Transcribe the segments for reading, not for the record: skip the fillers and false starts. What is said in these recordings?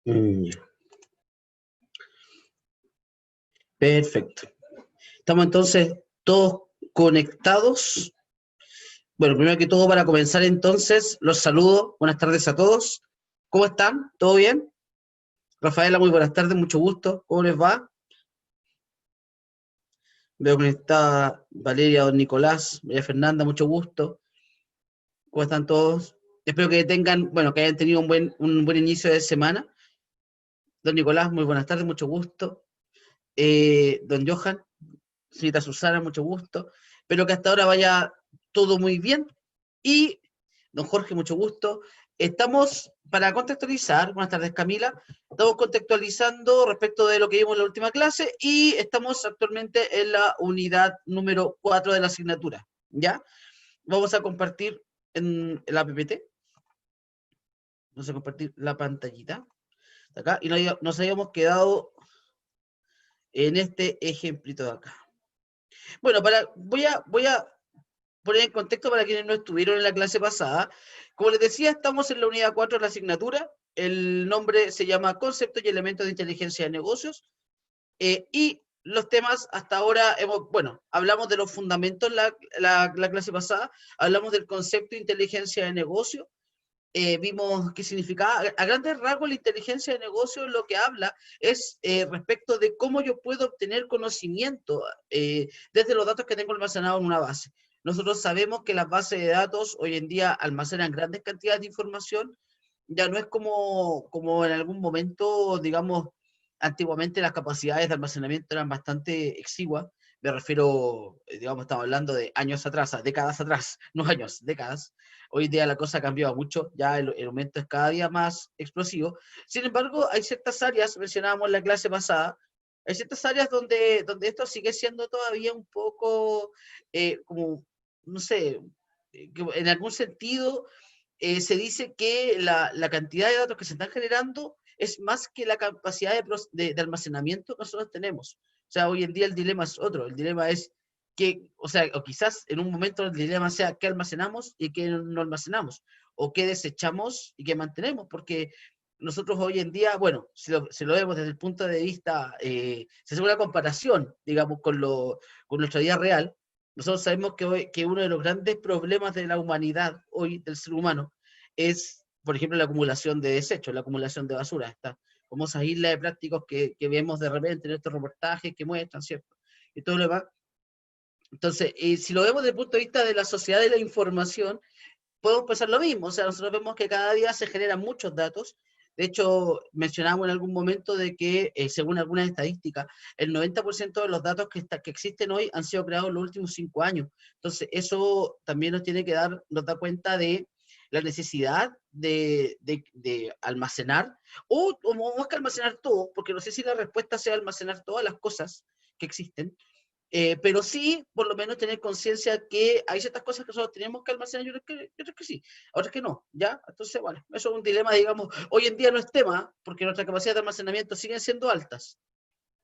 Ya. Perfecto. Estamos entonces todos conectados. Bueno, primero que todo, para comenzar entonces, los saludo. Buenas tardes a todos. ¿Cómo están? ¿Todo bien? Rafaela, muy buenas tardes, mucho gusto. ¿Cómo les va? Veo que está Valeria, don Nicolás, María Fernanda, mucho gusto. ¿Cómo están todos? Espero que tengan, bueno, que hayan tenido un buen inicio de semana. Don Nicolás, muy buenas tardes, mucho gusto. Don Johan, señorita Susana, mucho gusto. Espero que hasta ahora vaya todo muy bien. Y don Jorge, mucho gusto. Estamos, para contextualizar, buenas tardes Camila, estamos contextualizando respecto de lo que vimos en la última clase y estamos actualmente en la unidad número 4 de la asignatura, ¿ya? Vamos a compartir en la PPT, vamos a compartir la pantallita de acá y nos habíamos quedado en este ejemplito de acá. Bueno, voy a poner en contexto para quienes no estuvieron en la clase pasada. Como les decía, estamos en la unidad 4 de la asignatura. El nombre se llama Conceptos y Elementos de Inteligencia de Negocios. Y los temas hasta ahora, bueno, hablamos de los fundamentos la clase pasada, hablamos del concepto de inteligencia de negocio, vimos qué significaba. A grandes rasgos, la inteligencia de negocio lo que habla es respecto de cómo yo puedo obtener conocimiento desde los datos que tengo almacenados en una base. Nosotros sabemos que las bases de datos hoy en día almacenan grandes cantidades de información, ya no es como en algún momento, digamos, antiguamente las capacidades de almacenamiento eran bastante exiguas. Me refiero, digamos, estamos hablando de años atrás, décadas atrás, no años, décadas. Hoy día la cosa ha cambiado mucho, ya el aumento es cada día más explosivo. Sin embargo, hay ciertas áreas, mencionábamos en la clase pasada, hay ciertas áreas donde esto sigue siendo todavía un poco como, no sé, en algún sentido se dice que la cantidad de datos que se están generando es más que la capacidad de almacenamiento que nosotros tenemos. O sea, hoy en día el dilema es otro, el dilema es que, o sea, o quizás en un momento el dilema sea qué almacenamos y qué no almacenamos, o qué desechamos y qué mantenemos, porque nosotros hoy en día, bueno, si lo vemos desde el punto de vista, se hace una comparación, digamos, con nuestra vida real. Nosotros sabemos que uno de los grandes problemas de la humanidad hoy, del ser humano, es, por ejemplo, la acumulación de desechos, la acumulación de basura. Esta famosa isla de plásticos que vemos de repente en estos reportajes que muestran, ¿cierto? Y todo lo demás. Entonces, si lo vemos desde el punto de vista de la sociedad de la información, podemos pensar lo mismo. O sea, nosotros vemos que cada día se generan muchos datos. De hecho, mencionamos en algún momento de que, según algunas estadísticas, el 90% de los datos que existen hoy han sido creados en los últimos 5 años. Entonces, eso también nos da cuenta de la necesidad de almacenar, o más que almacenar todo, porque no sé si la respuesta sea almacenar todas las cosas que existen, pero sí, por lo menos tener conciencia que hay ciertas cosas que nosotros tenemos que almacenar y otras que sí, otras que no, ¿ya? Entonces, bueno, eso es un dilema, digamos, hoy en día no es tema, porque nuestras capacidades de almacenamiento siguen siendo altas,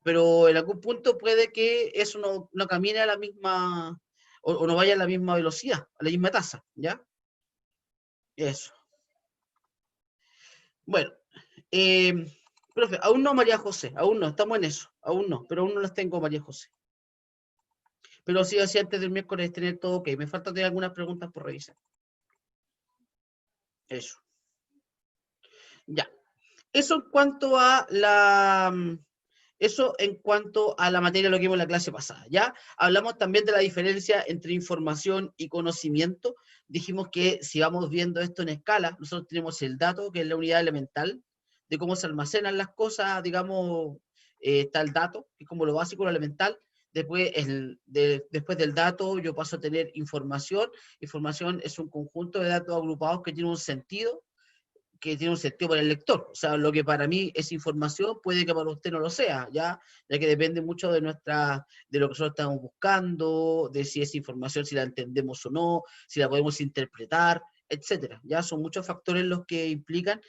pero en algún punto puede que eso no camine a la misma, o no vaya a la misma velocidad, a la misma tasa, ¿ya? Eso. Bueno, eh, profe, aún no María José, aún no, estamos en eso, aún no, pero aún no las tengo María José. Pero sí, así antes del miércoles tener todo ok. Me faltan tener algunas preguntas por revisar. Eso. Ya. Eso en cuanto a eso en cuanto a la materia, lo que vimos en la clase pasada, ¿ya? Hablamos también de la diferencia entre información y conocimiento. Dijimos que si vamos viendo esto en escala, nosotros tenemos el dato, que es la unidad elemental, de cómo se almacenan las cosas, digamos, está el dato, que es como lo básico, lo elemental. Después del dato yo paso a tener información. Información es un conjunto de datos agrupados que tiene un sentido para el lector. O sea, lo que para mí es información puede que para usted no lo sea, ya que depende mucho de de lo que nosotros estamos buscando, de si es información, si la entendemos o no, si la podemos interpretar, etcétera. Ya son muchos factores los que implican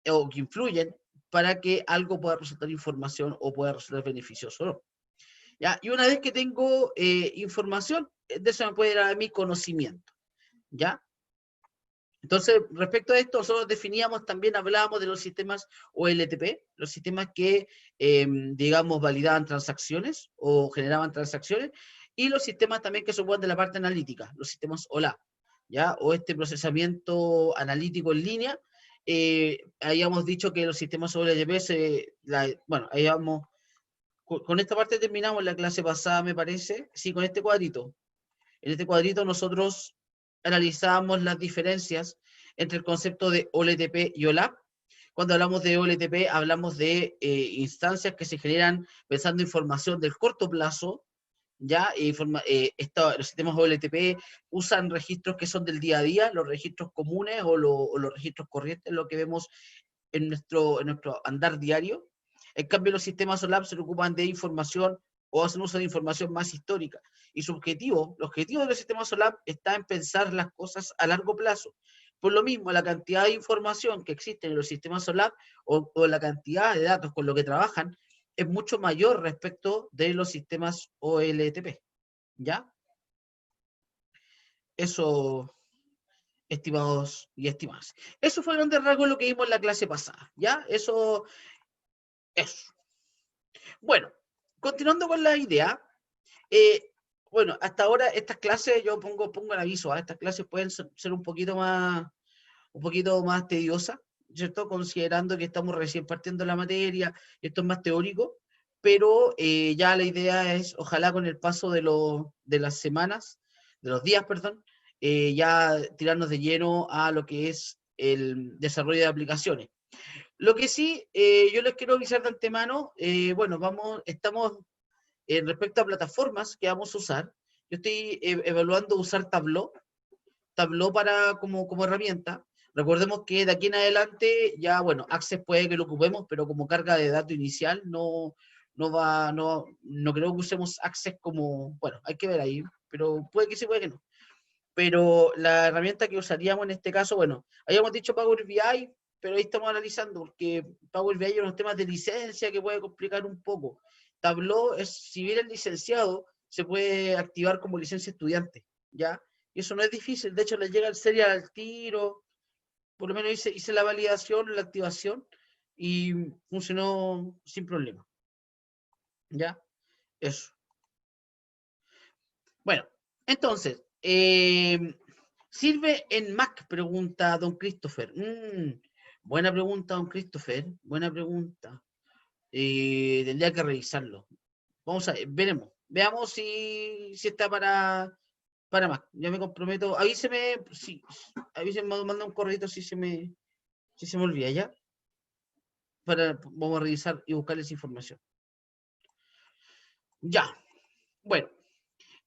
o que influyen para que algo pueda resultar información o pueda resultar beneficioso o no. ¿Ya? Y una vez que tengo información, de eso me puede dar a mí conocimiento. ¿Ya? Entonces, respecto a esto, nosotros definíamos, también hablábamos de los sistemas OLTP, los sistemas que, digamos, validaban transacciones o generaban transacciones, y los sistemas también que se ocupan de la parte analítica, los sistemas OLAP, ¿ya? O este procesamiento analítico en línea. Habíamos dicho que los sistemas OLTP, bueno, con esta parte terminamos la clase pasada, me parece, sí, con este cuadrito. En este cuadrito nosotros analizamos las diferencias entre el concepto de OLTP y OLAP. Cuando hablamos de OLTP, hablamos de instancias que se generan pensando en información del corto plazo, ¿ya? Los sistemas OLTP usan registros que son del día a día, los registros comunes o los registros corrientes, lo que vemos en nuestro andar diario. En cambio, los sistemas OLAP se ocupan de información o hacen uso de información más histórica. Y el objetivo de los sistemas OLAP está en pensar las cosas a largo plazo. Por lo mismo, la cantidad de información que existe en los sistemas OLAP o la cantidad de datos con lo que trabajan es mucho mayor respecto de los sistemas OLTP. ¿Ya? Eso, estimados y estimadas. Eso fue a grandes rasgos lo que vimos en la clase pasada. ¿Ya? Eso. Bueno, continuando con la idea, bueno, hasta ahora estas clases, yo pongo el aviso, estas clases pueden ser un poquito más tediosas, ¿cierto? Considerando que estamos recién partiendo la materia, esto es más teórico, pero ya la idea es, ojalá con el paso de las semanas, de los días, perdón, ya tirarnos de lleno a lo que es el desarrollo de aplicaciones. Lo que sí, yo les quiero avisar de antemano, bueno, estamos respecto a plataformas que vamos a usar. Yo estoy evaluando usar Tableau como herramienta. Recordemos que de aquí en adelante ya, bueno, Access puede que lo ocupemos, pero como carga de dato inicial no creo que usemos Access como, bueno, hay que ver ahí, pero puede que sí, puede que no. Pero la herramienta que usaríamos en este caso, bueno, habíamos dicho Power BI, pero ahí estamos analizando, porque Power BI hay unos temas de licencia que puede complicar un poco. Tableau, si bien es licenciado, se puede activar como licencia estudiante, ¿ya? Y eso no es difícil, de hecho le llega el serial al tiro, por lo menos hice la validación, la activación, y funcionó sin problema, ¿ya? Eso. Bueno, entonces, ¿sirve en Mac? Pregunta don Christopher. Buena pregunta, don Christopher. Buena pregunta. Tendría que revisarlo. Vamos a ver, veremos. Veamos si está para Mac. Yo me comprometo. Avíseme, sí, avíseme, manda un correo si se me olvida, ¿ya? Vamos a revisar y buscar esa información. Ya. Bueno.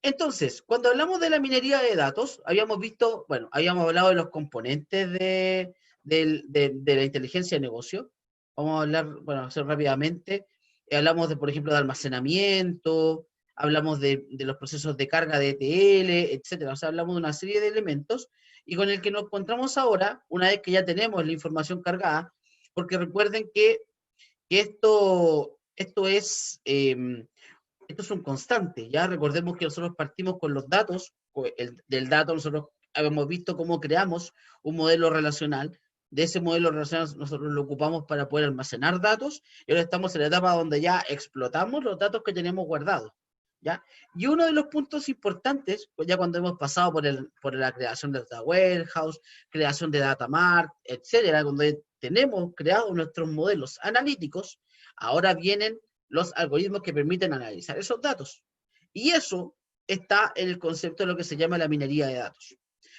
Entonces, cuando hablamos de la minería de datos, habíamos hablado de los componentes de la inteligencia de negocio. Vamos a hablar, bueno, hacer rápidamente. Hablamos por ejemplo, de almacenamiento, hablamos de los procesos de carga de ETL, etcétera. O sea, hablamos de una serie de elementos y con el que nos encontramos ahora, una vez que ya tenemos la información cargada, porque recuerden que esto es un constante, ¿ya? Recordemos que nosotros partimos con los datos, del dato nosotros habíamos visto cómo creamos un modelo relacional, de ese modelo relacional nosotros lo ocupamos para poder almacenar datos, y ahora estamos en la etapa donde ya explotamos los datos que tenemos guardados, ¿ya? Y uno de los puntos importantes, pues ya cuando hemos pasado por la creación de Data Warehouse, creación de Data Mart, etcétera, cuando tenemos creados nuestros modelos analíticos, ahora vienen los algoritmos que permiten analizar esos datos. Y eso está en el concepto de lo que se llama la minería de datos.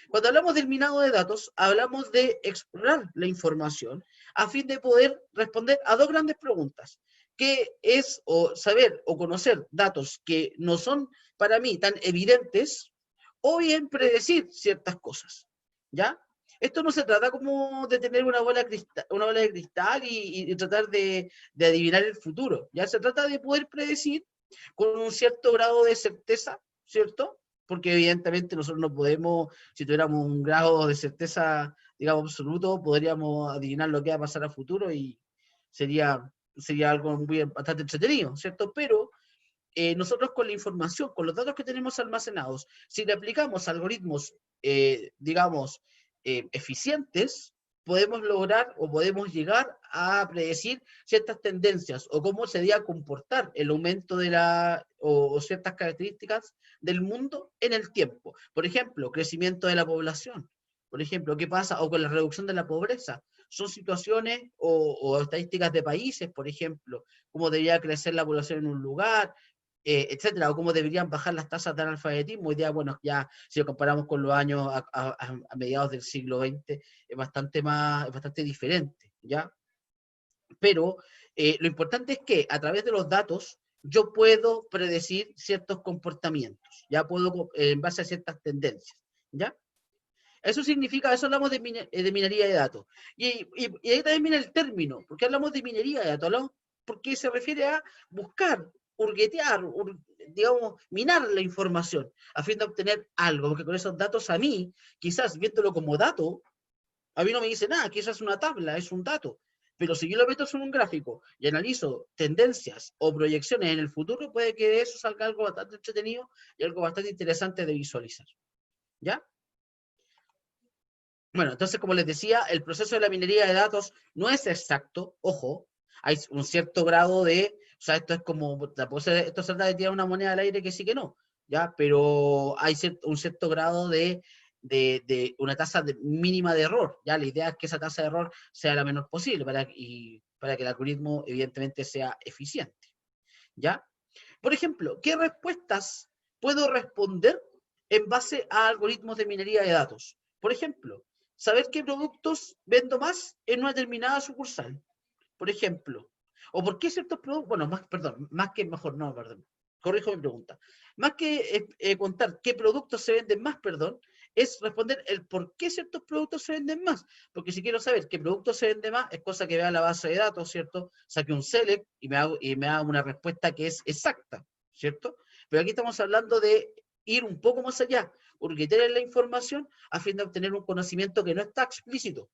Cuando hablamos del minado de datos, hablamos de explorar la información a fin de poder responder a dos grandes preguntas, que es o saber o conocer datos que no son para mí tan evidentes, o bien predecir ciertas cosas, ¿ya? Esto no se trata como de tener una bola de cristal y tratar de adivinar el futuro, ¿ya? Se trata de poder predecir con un cierto grado de certeza, ¿cierto? Porque evidentemente nosotros no podemos, si tuviéramos un grado de certeza, digamos, absoluto, podríamos adivinar lo que va a pasar a futuro y sería algo bastante entretenido, ¿cierto? Pero nosotros con la información, con los datos que tenemos almacenados, si le aplicamos algoritmos, digamos, eficientes, podemos lograr o podemos llegar a predecir ciertas tendencias o cómo se debe comportar el aumento de o ciertas características del mundo en el tiempo. Por ejemplo, crecimiento de la población. Por ejemplo, ¿qué pasa? O con la reducción de la pobreza. Son situaciones o estadísticas de países, por ejemplo, cómo debería crecer la población en un lugar, etcétera, o cómo deberían bajar las tasas de analfabetismo. Hoy día, bueno, ya si lo comparamos con los años a mediados del siglo XX, es bastante diferente, ¿ya? Pero lo importante es que a través de los datos yo puedo predecir ciertos comportamientos, ya puedo, en base a ciertas tendencias, ¿ya? Eso significa, eso hablamos de minería de datos. Y ahí también viene el término, porque hablamos de minería de datos, hablamos porque se refiere a buscar, hurguetear, digamos, minar la información a fin de obtener algo, porque con esos datos a mí, quizás viéndolo como dato, a mí no me dice nada, quizás es una tabla, es un dato. Pero si yo lo meto en un gráfico y analizo tendencias o proyecciones en el futuro, puede que de eso salga algo bastante entretenido y algo bastante interesante de visualizar. ¿Ya? Bueno, entonces, como les decía, el proceso de la minería de datos no es exacto, ojo, hay un cierto grado o sea, esto es como, esto se trata de tirar una moneda al aire que sí que no, ¿ya? Pero hay un cierto grado de una tasa mínima de error, ¿ya? La idea es que esa tasa de error sea la menor posible para que el algoritmo, evidentemente, sea eficiente, ¿ya? Por ejemplo, ¿qué respuestas puedo responder en base a algoritmos de minería de datos? Por ejemplo, saber qué productos vendo más en una determinada sucursal. Por ejemplo, o por qué ciertos productos, bueno, perdón, más que mejor, no, perdón, corrijo mi pregunta. Más que contar qué productos se venden más, perdón, es responder el por qué ciertos productos se venden más. Porque si quiero saber qué producto se vende más, es cosa que vea la base de datos, ¿cierto? Saque un select y me haga una respuesta que es exacta, ¿cierto? Pero aquí estamos hablando de ir un poco más allá, hurguetear en la información a fin de obtener un conocimiento que no está explícito,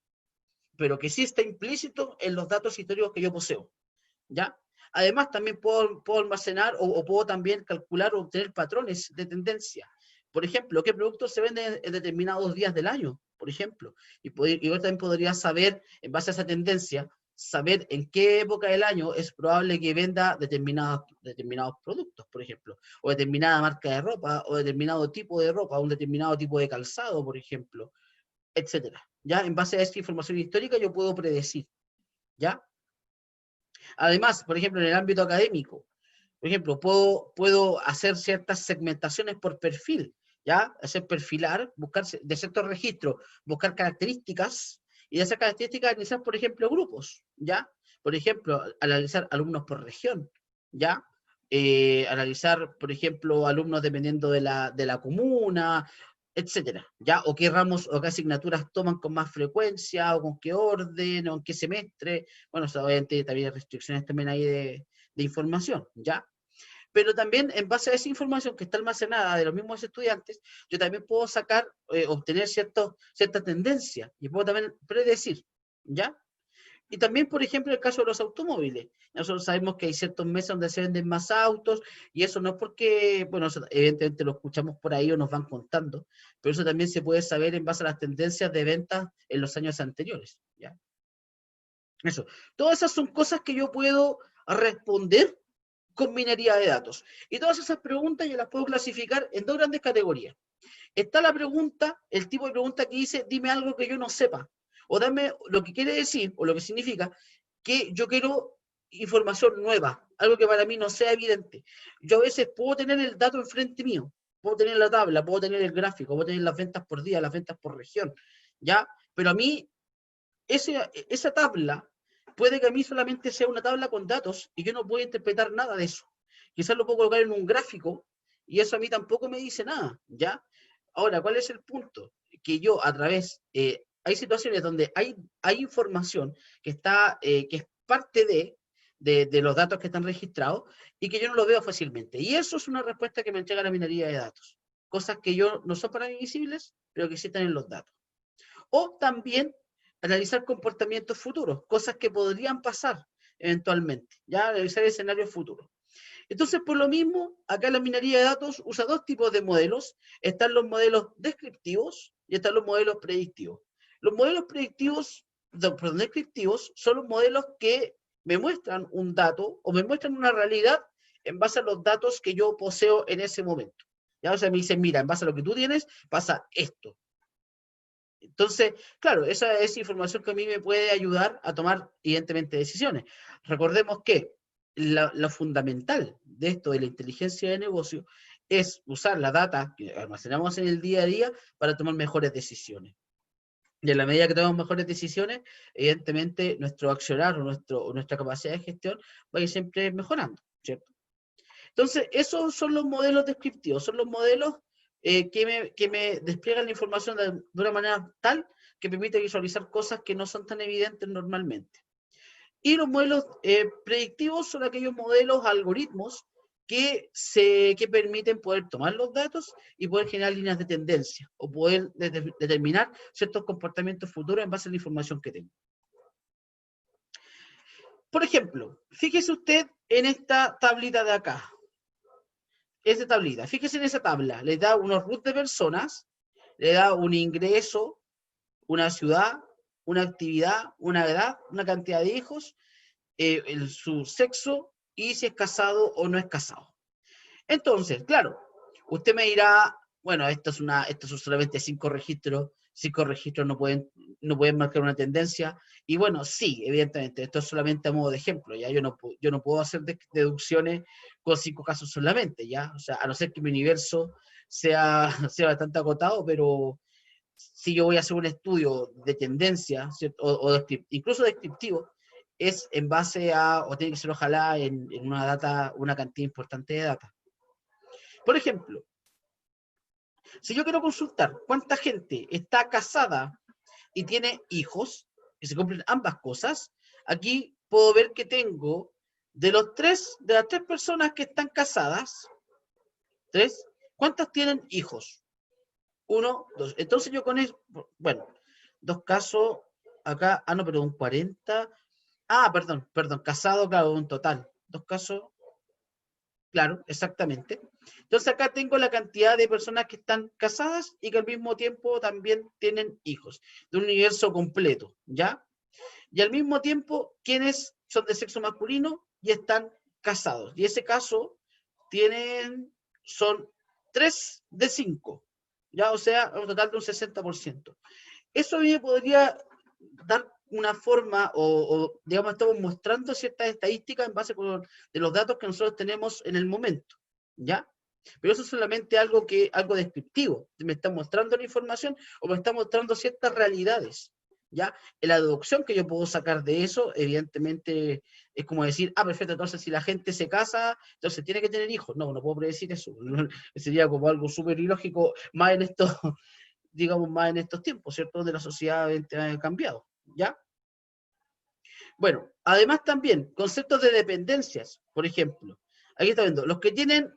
pero que sí está implícito en los datos históricos que yo poseo, ¿ya? Además, también puedo almacenar o puedo también calcular o obtener patrones de tendencia. Por ejemplo, qué productos se venden en determinados días del año, por ejemplo. Y yo también podría saber, en base a esa tendencia, saber en qué época del año es probable que venda determinados productos, por ejemplo, o determinada marca de ropa, o determinado tipo de ropa, o un determinado tipo de calzado, por ejemplo, etcétera. ¿Ya? En base a esta información histórica yo puedo predecir, ¿ya? Además, por ejemplo, en el ámbito académico, por ejemplo, puedo hacer ciertas segmentaciones por perfil, ¿ya? Hacer perfilar, buscar de ciertos registros, buscar características, y de esas características analizar, por ejemplo, grupos, ¿ya? Por ejemplo, analizar alumnos por región, ¿ya? Analizar, por ejemplo, alumnos dependiendo de la comuna, etcétera, ¿ya? O qué ramos o qué asignaturas toman con más frecuencia, o con qué orden, o en qué semestre. Bueno, obviamente también hay restricciones también ahí de información, ¿ya? Pero también en base a esa información que está almacenada de los mismos estudiantes, yo también puedo sacar, obtener cierta tendencia y puedo también predecir, ¿ya? Y también, por ejemplo, el caso de los automóviles. Nosotros sabemos que hay ciertos meses donde se venden más autos y eso no es porque, bueno, evidentemente lo escuchamos por ahí o nos van contando, pero eso también se puede saber en base a las tendencias de ventas en los años anteriores, ¿ya? Eso. Todas esas son cosas que yo puedo responder con minería de datos. Y todas esas preguntas yo las puedo clasificar en dos grandes categorías. Está la pregunta, el tipo de pregunta que dice, dime algo que yo no sepa, o dame lo que quiere decir, o lo que significa, que yo quiero información nueva, algo que para mí no sea evidente. Yo a veces puedo tener el dato enfrente mío, puedo tener la tabla, puedo tener el gráfico, puedo tener las ventas por día, las ventas por región, ¿ya? Pero a mí, esa tabla puede que a mí solamente sea una tabla con datos y yo no puedo interpretar nada de eso. Quizás lo puedo colocar en un gráfico y eso a mí tampoco me dice nada, ¿ya? Ahora, ¿cuál es el punto? Que yo a través, hay situaciones donde hay información que es parte de los datos que están registrados y que yo no lo veo fácilmente. Y eso es una respuesta que me entrega la minería de datos. Cosas que yo no son para mí visibles, pero que sí están en los datos. O también analizar comportamientos futuros, cosas que podrían pasar eventualmente, ya analizar escenarios futuros. Entonces, por lo mismo, acá la minería de datos usa dos tipos de modelos. Están los modelos descriptivos y están los modelos predictivos. Los modelos predictivos, perdón, descriptivos, son los modelos que me muestran un dato o me muestran una realidad en base a los datos que yo poseo en ese momento. ¿Ya? O sea, me dicen, mira, en base a lo que tú tienes, pasa esto. Entonces, claro, esa es información que a mí me puede ayudar a tomar, evidentemente, decisiones. Recordemos que lo fundamental de esto de la inteligencia de negocio es usar la data que almacenamos en el día a día para tomar mejores decisiones. Y en la medida que tomamos mejores decisiones, evidentemente nuestro accionar o nuestra capacidad de gestión va a ir siempre mejorando, ¿cierto? Entonces, esos son los modelos descriptivos, son los modelos que me despliegan la información de una manera tal que permite visualizar cosas que no son tan evidentes normalmente. Y los modelos predictivos son aquellos modelos, algoritmos, que permiten poder tomar los datos y poder generar líneas de tendencia o poder determinar ciertos comportamientos futuros en base a la información que tengo. Por ejemplo, fíjese usted en esta tablita de acá. Esa tablita, fíjese en esa tabla, le da unos RUT de personas, le da un ingreso, una ciudad, una actividad, una edad, una cantidad de hijos, su sexo y si es casado o no es casado. Entonces, claro, usted me dirá, bueno, estos son solamente 5 registros no pueden marcar una tendencia, y bueno, sí, evidentemente, esto es solamente a modo de ejemplo, ya yo no puedo hacer deducciones con 5 casos solamente, ya, o sea, a no ser que mi universo sea bastante acotado, pero si yo voy a hacer un estudio de tendencia, ¿cierto? Incluso descriptivo, es en base a, o tiene que ser ojalá en una data, una cantidad importante de data. Por ejemplo, si yo quiero consultar cuánta gente está casada y tiene hijos, que se cumplen ambas cosas, aquí puedo ver que tengo de las tres personas que están casadas, tres, ¿cuántas tienen hijos? 1, 2. Entonces yo con eso, bueno, 2 casos acá, no, pero un 40. Perdón, casado, claro, un total. 2 casos, claro, exactamente. Entonces acá tengo la cantidad de personas que están casadas y que al mismo tiempo también tienen hijos, de un universo completo, ¿ya? Y al mismo tiempo, quienes son de sexo masculino y están casados. Y ese caso son 3 de 5, ¿ya? O sea, un total de un 60%. Eso a mí me podría dar una forma, digamos, estamos mostrando ciertas estadísticas en base de los datos que nosotros tenemos en el momento, ¿ya? Pero eso es solamente algo descriptivo. Me está mostrando la información o me está mostrando ciertas realidades, ¿ya? La deducción que yo puedo sacar de eso, evidentemente, es como decir, perfecto, entonces si la gente se casa, entonces tiene que tener hijos. No puedo predecir eso. Sería como algo súper ilógico, más en estos, digamos, más en estos tiempos, ¿cierto? Donde la sociedad ha cambiado, ¿ya? Bueno, además también, conceptos de dependencias, por ejemplo. Aquí está viendo, los que tienen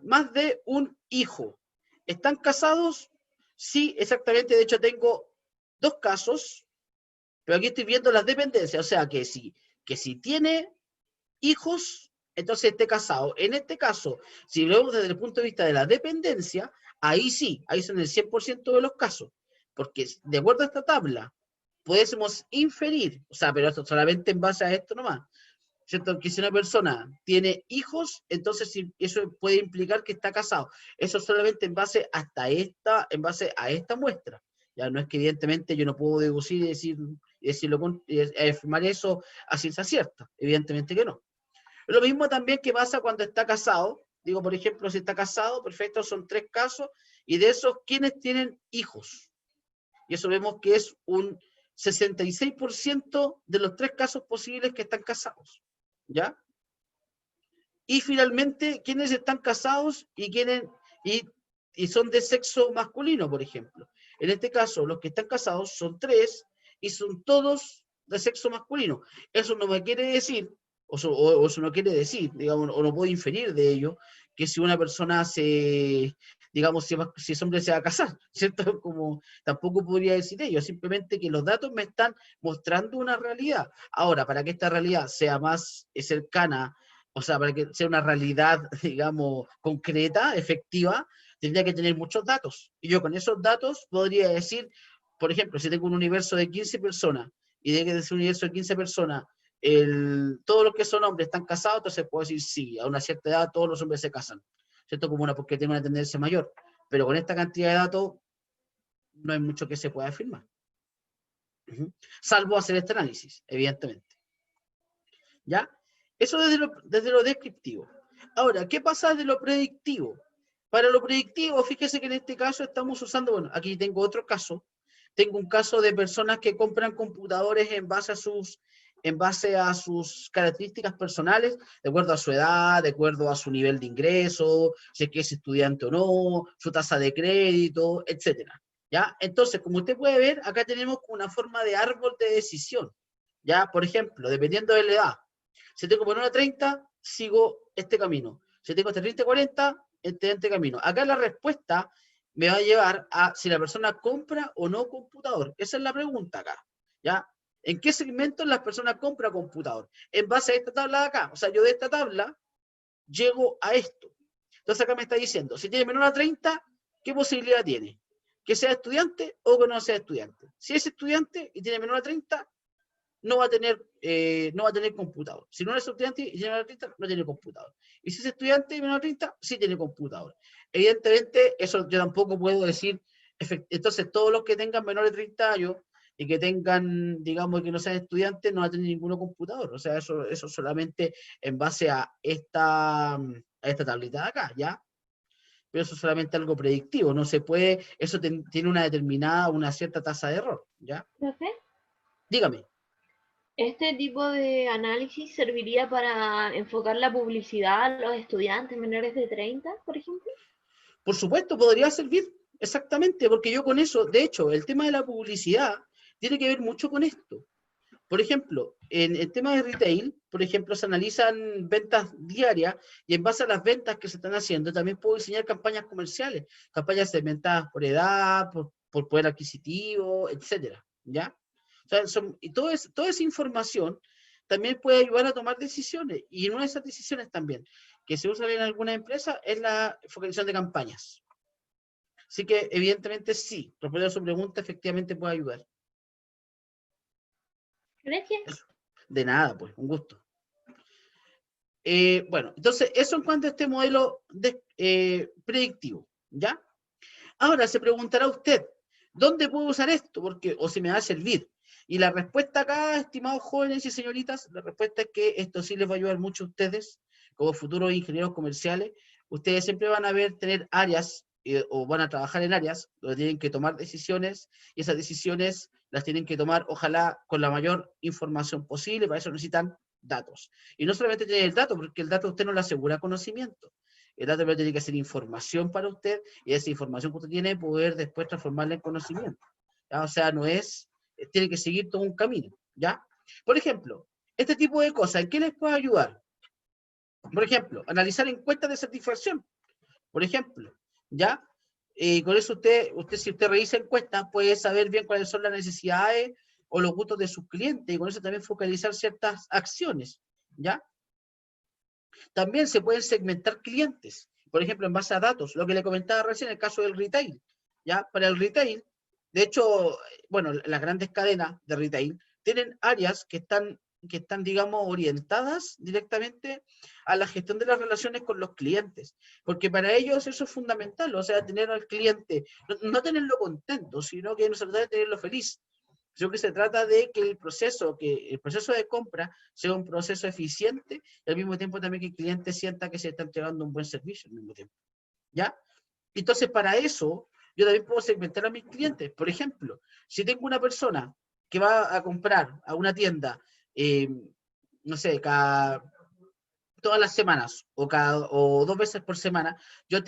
más de un hijo, ¿están casados? Sí, exactamente. De hecho, tengo 2 casos, pero aquí estoy viendo las dependencias. O sea, que si tiene hijos, entonces esté casado. En este caso, si lo vemos desde el punto de vista de la dependencia, ahí sí, ahí son el 100% de los casos. Porque de acuerdo a esta tabla, pudiésemos inferir, o sea, pero esto solamente en base a esto nomás, ¿cierto? Que si una persona tiene hijos, entonces eso puede implicar que está casado. Eso solamente en base a esta muestra. Ya no es que evidentemente yo no puedo deducir y afirmar eso a ciencia cierta. Evidentemente que no. Lo mismo también que pasa cuando está casado. Digo, por ejemplo, si está casado, perfecto, son 3 casos, y de esos, ¿quiénes tienen hijos? Y eso vemos que es un 66% de los 3 casos posibles que están casados, ¿ya? Y finalmente, ¿quiénes están casados y son de sexo masculino, por ejemplo? En este caso, los que están casados son 3 y son todos de sexo masculino. Eso no me quiere decir, o eso no quiere decir, digamos, o no puedo inferir de ello, que si una persona digamos, si es hombre se va a casar, ¿cierto? Como tampoco podría decir ello, simplemente que los datos me están mostrando una realidad. Ahora, para que esta realidad sea más cercana, o sea, para que sea una realidad, digamos, concreta, efectiva, tendría que tener muchos datos. Y yo con esos datos podría decir, por ejemplo, si tengo un universo de 15 personas, y de que ese universo de 15 personas, todos los que son hombres están casados, entonces puedo decir sí, a una cierta edad todos los hombres se casan, ¿cierto? Como porque tiene una tendencia mayor. Pero con esta cantidad de datos, no hay mucho que se pueda afirmar. Salvo hacer este análisis, evidentemente. ¿Ya? Eso desde lo descriptivo. Ahora, ¿qué pasa desde lo predictivo? Para lo predictivo, fíjese que en este caso estamos usando, bueno, aquí tengo otro caso. Tengo un caso de personas que compran computadores en base a sus características personales, de acuerdo a su edad, de acuerdo a su nivel de ingreso, si es que es estudiante o no, su tasa de crédito, etcétera. ¿Ya? Entonces, como usted puede ver, acá tenemos una forma de árbol de decisión. ¿Ya? Por ejemplo, dependiendo de la edad, si tengo por 1 a 30, sigo este camino. Si tengo entre 30 y 40, este camino. Acá la respuesta me va a llevar a si la persona compra o no computador. Esa es la pregunta acá. ¿Ya? ¿En qué segmento las personas compran computador? En base a esta tabla de acá. O sea, yo de esta tabla llego a esto. Entonces acá me está diciendo, si tiene menor a 30, ¿qué posibilidad tiene? ¿Que sea estudiante o que no sea estudiante? Si es estudiante y tiene menor a 30, no va a tener computador. Si no es estudiante y tiene menor a 30, no tiene computador. Y si es estudiante y menor a 30, sí tiene computador. Evidentemente, eso yo tampoco puedo decir. Entonces, todos los que tengan menor de 30 años y que tengan, digamos, que no sean estudiantes, no van a tener ninguno computador. O sea, eso solamente en base a esta tablita de acá, ¿ya? Pero eso es solamente algo predictivo, no se puede, eso tiene una cierta tasa de error, ¿ya? ¿Profe? Dígame. ¿Este tipo de análisis serviría para enfocar la publicidad a los estudiantes menores de 30, por ejemplo? Por supuesto, podría servir, exactamente, porque yo con eso, de hecho, el tema de la publicidad tiene que ver mucho con esto. Por ejemplo, en el tema de retail, por ejemplo, se analizan ventas diarias y en base a las ventas que se están haciendo, también puedo diseñar campañas comerciales, campañas segmentadas por edad, por poder adquisitivo, etcétera, ¿ya? O sea, y toda esa información también puede ayudar a tomar decisiones. Y una de esas decisiones también, que se usa en alguna empresa, es la focalización de campañas. Así que, evidentemente, sí, responder a su pregunta efectivamente puede ayudar. Gracias. Eso. De nada, pues, un gusto. Bueno, entonces, eso en cuanto a este modelo predictivo, ¿ya? Ahora, se preguntará usted, ¿dónde puedo usar esto? Porque, o si me va a servir. Y la respuesta acá, estimados jóvenes y señoritas, la respuesta es que esto sí les va a ayudar mucho a ustedes, como futuros ingenieros comerciales. Ustedes siempre van a tener áreas, o van a trabajar en áreas, donde tienen que tomar decisiones, y esas decisiones las tienen que tomar, ojalá, con la mayor información posible. Para eso necesitan datos. Y no solamente tener el dato, porque el dato a usted no le asegura conocimiento. El dato tiene que ser información para usted, y esa información que usted tiene, poder después transformarla en conocimiento. ¿Ya? O sea, no es, tiene que seguir todo un camino, ¿ya? Por ejemplo, este tipo de cosas, ¿en qué les puede ayudar? Por ejemplo, analizar encuestas de satisfacción, por ejemplo, ¿ya? Con eso si usted revisa encuestas, puede saber bien cuáles son las necesidades o los gustos de sus clientes, y con eso también focalizar ciertas acciones, ¿ya? También se pueden segmentar clientes, por ejemplo, en base a datos, lo que le comentaba recién, el caso del retail, ¿ya? Para el retail, de hecho, bueno, las grandes cadenas de retail tienen áreas que están, digamos, orientadas directamente a la gestión de las relaciones con los clientes, porque para ellos eso es fundamental, o sea, tener al cliente, no tenerlo contento, sino que no se trata de tenerlo feliz, sino que se trata de que el proceso de compra sea un proceso eficiente, y al mismo tiempo también que el cliente sienta que se está entregando un buen servicio al mismo tiempo, ¿ya? Entonces, para eso, yo también puedo segmentar a mis clientes. Por ejemplo, si tengo una persona que va a comprar a una tienda, eh, no sé, todas las semanas o 2 veces por semana, yo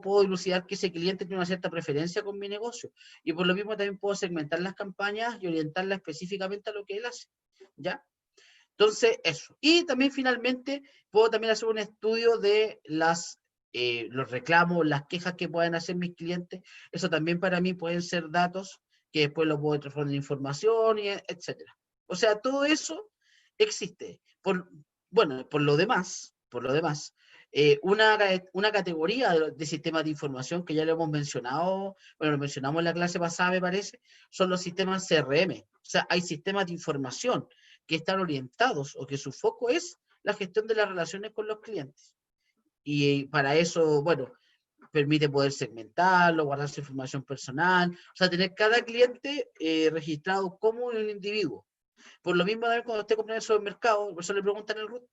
puedo dilucidar que ese cliente tiene una cierta preferencia con mi negocio, y por lo mismo también puedo segmentar las campañas y orientarla específicamente a lo que él hace, ¿ya? Entonces, eso. Y también finalmente puedo también hacer un estudio de los reclamos, las quejas que pueden hacer mis clientes. Eso también para mí pueden ser datos que después los puedo transformar en información, etcétera. O sea, todo eso existe. Bueno, por lo demás, Una categoría de sistemas de información que ya lo hemos mencionado, bueno, lo mencionamos en la clase pasada, me parece, son los sistemas CRM. O sea, hay sistemas de información que están orientados o que su foco es la gestión de las relaciones con los clientes. Y para eso, bueno, permite poder segmentarlo, guardar su información personal, o sea, tener cada cliente registrado como un individuo. Por lo mismo, cuando usted compra en el supermercado, por eso le preguntan el RUT.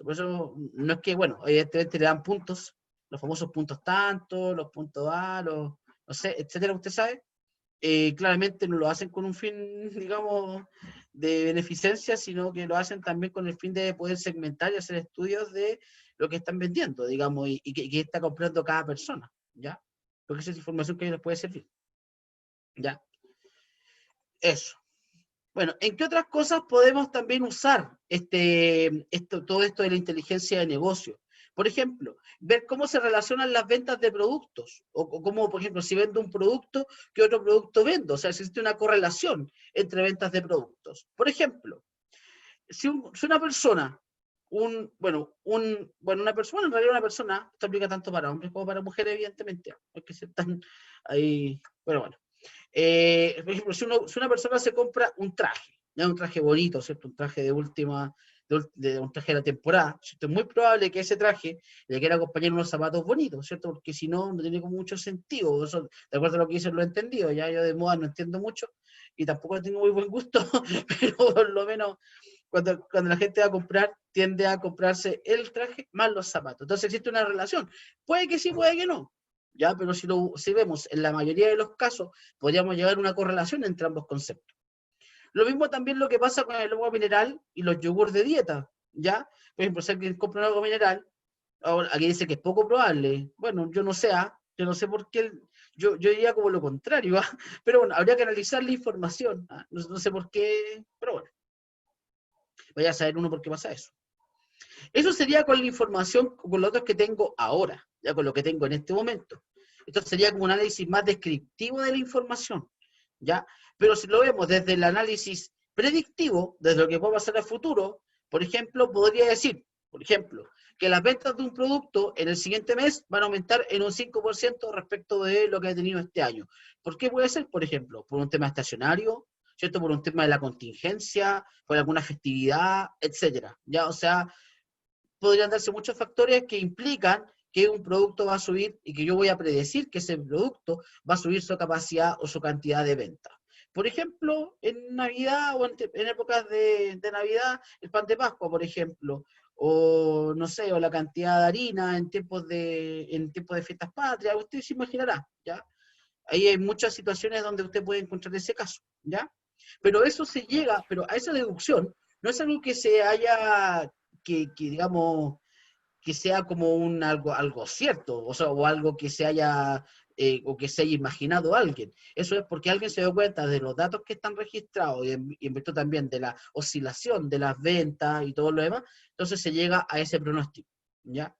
Por eso no es que, bueno, evidentemente le dan puntos, los famosos puntos tanto, los puntos A, los, no sé, etcétera, usted sabe. Claramente no lo hacen con un fin, digamos, de beneficencia, sino que lo hacen también con el fin de poder segmentar y hacer estudios de lo que están vendiendo, digamos, y que está comprando cada persona, ¿ya? Porque esa es información que a ellos les puede servir, ¿ya? Eso. Bueno, ¿en qué otras cosas podemos también usar todo esto de la inteligencia de negocio? Por ejemplo, ver cómo se relacionan las ventas de productos, o cómo, por ejemplo, si vendo un producto, ¿qué otro producto vendo? O sea, si existe una correlación entre ventas de productos. Por ejemplo, si una persona, una persona, en realidad una persona, esto aplica tanto para hombres como para mujeres, evidentemente, porque se están ahí, bueno. Por ejemplo, si una persona se compra un traje, ¿ya? Un traje bonito, ¿cierto? Un traje de última, un traje de la temporada, ¿cierto? Es muy probable que ese traje le quiera acompañar unos zapatos bonitos, ¿cierto? Porque si no, no tiene como mucho sentido. Eso, de acuerdo a lo que dicen, lo he entendido. Ya yo de moda no entiendo mucho y tampoco tengo muy buen gusto, pero por lo menos cuando la gente va a comprar, tiende a comprarse el traje más los zapatos. Entonces existe una relación. Puede que sí, puede que no. ¿Ya? Pero si vemos en la mayoría de los casos, podríamos llegar a una correlación entre ambos conceptos. Lo mismo también lo que pasa con el agua mineral y los yogures de dieta, ¿ya? Por ejemplo, si alguien compra un agua mineral, ahora, aquí dice que es poco probable. Bueno, yo no sé por qué, yo diría como lo contrario, ¿ah? Pero bueno, habría que analizar la información, ¿ah? No sé por qué, pero bueno, vaya a saber uno por qué pasa eso. Eso sería con la información, con los datos que tengo ahora, ya con lo que tengo en este momento. Esto sería como un análisis más descriptivo de la información, ¿ya? Pero si lo vemos desde el análisis predictivo, desde lo que puede pasar al futuro, por ejemplo, podría decir, por ejemplo, que las ventas de un producto en el siguiente mes van a aumentar en un 5% respecto de lo que ha tenido este año. ¿Por qué puede ser? Por ejemplo, por un tema estacionario, ¿cierto? Por un tema de la contingencia, por alguna festividad, etcétera. Ya, o sea, podrían darse muchos factores que implican que un producto va a subir y que yo voy a predecir que ese producto va a subir su capacidad o su cantidad de venta. Por ejemplo, en Navidad o en épocas de Navidad, el pan de Pascua, por ejemplo, o no sé, o la cantidad de harina en tiempos de fiestas patrias, usted se imaginará, ¿ya? Ahí hay muchas situaciones donde usted puede encontrar ese caso, ¿ya? Pero eso se llega, pero a esa deducción no es algo que se haya, digamos, que sea como algo cierto, o sea, o algo que se haya, o que se haya imaginado alguien. Eso es porque alguien se dio cuenta de los datos que están registrados y en virtud también de la oscilación de las ventas y todo lo demás, entonces se llega a ese pronóstico, ¿ya?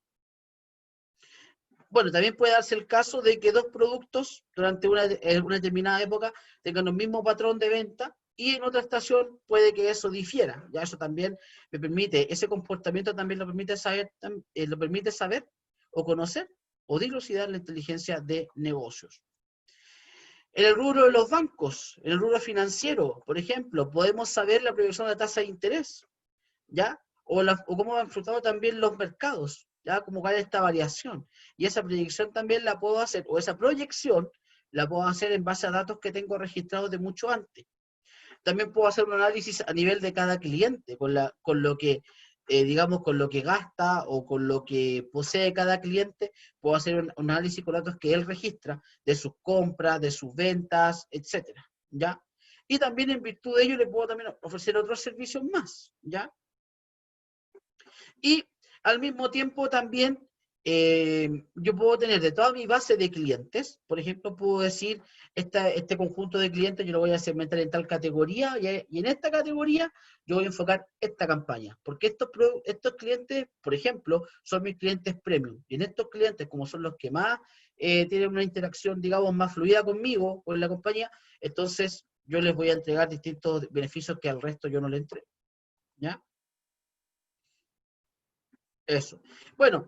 Bueno, también puede darse el caso de que dos productos durante una determinada época tengan el mismo patrón de venta y en otra estación puede que eso difiera. Ya eso también me permite, ese comportamiento también lo permite saber o conocer o dilucidar la inteligencia de negocios. En el rubro de los bancos, en el rubro financiero, por ejemplo, podemos saber la proyección de tasa de interés, ¿ya? O cómo han flotado también los mercados, ¿ya? Como cuál es esta variación. Y esa predicción también la puedo hacer, o esa proyección la puedo hacer en base a datos que tengo registrados de mucho antes. También puedo hacer un análisis a nivel de cada cliente, con lo que, digamos, con lo que gasta o con lo que posee cada cliente, puedo hacer un análisis con datos que él registra de sus compras, de sus ventas, etcétera, ¿ya? Y también en virtud de ello le puedo también ofrecer otros servicios más, ¿ya? Y al mismo tiempo también yo puedo tener de toda mi base de clientes, por ejemplo, puedo decir, este conjunto de clientes yo lo voy a segmentar en tal categoría y en esta categoría yo voy a enfocar esta campaña, porque estos clientes, por ejemplo, son mis clientes premium. Y en estos clientes, como son los que más tienen una interacción, digamos, más fluida conmigo o en la compañía, entonces yo les voy a entregar distintos beneficios que al resto yo no les entrego, ¿ya? Eso. Bueno,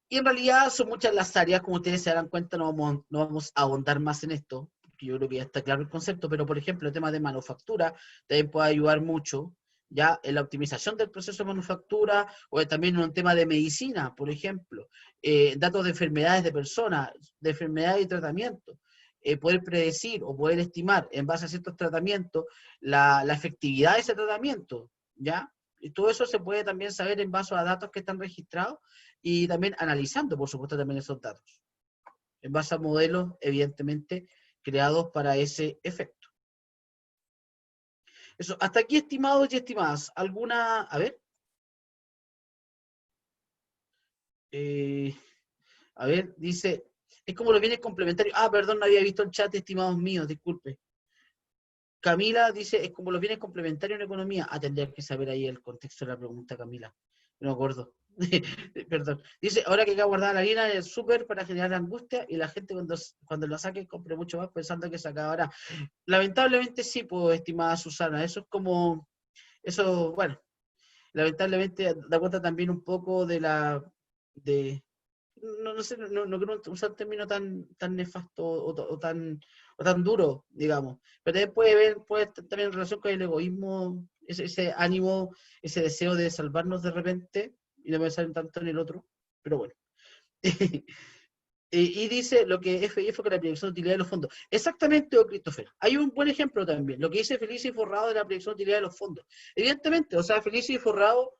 y en realidad son muchas las áreas, como ustedes se darán cuenta, no vamos a ahondar más en esto, porque yo creo que ya está claro el concepto, pero por ejemplo, el tema de manufactura también puede ayudar mucho, ya en la optimización del proceso de manufactura, o también en un tema de medicina, por ejemplo, datos de enfermedades de personas, de enfermedades y tratamientos, poder predecir o poder estimar en base a ciertos tratamientos la efectividad de ese tratamiento, ¿ya? Y todo eso se puede también saber en base a datos que están registrados y también analizando, por supuesto, también esos datos, en base a modelos, evidentemente, creados para ese efecto. Eso, hasta aquí, estimados y estimadas. ¿Alguna? A ver. Eh, a ver, dice, es como los bienes complementarios. Ah, perdón, no había visto el chat, estimados míos, disculpe. Camila dice, es como los bienes complementarios en economía. Ah, tendría que saber ahí el contexto de la pregunta, Camila. No me acuerdo. Perdón. Dice, ahora que queda guardada la harina en el súper para generar angustia y la gente cuando la saque compre mucho más pensando que se acabará. Lamentablemente sí, pues, estimada Susana. Eso es como, eso, bueno, lamentablemente da cuenta también un poco de, no sé, no quiero usar un término tan nefasto o tan duro, digamos, pero también puede estar también en relación con el egoísmo, ese ánimo, ese deseo de salvarnos de repente y no pensar en tanto en el otro, pero bueno. Y dice lo que es FI fue con la proyección de utilidad de los fondos. Exactamente, Christopher. Hay un buen ejemplo también, lo que dice Felicio y Forrado de la proyección de utilidad de los fondos. Evidentemente, o sea, Felicio y Forrado,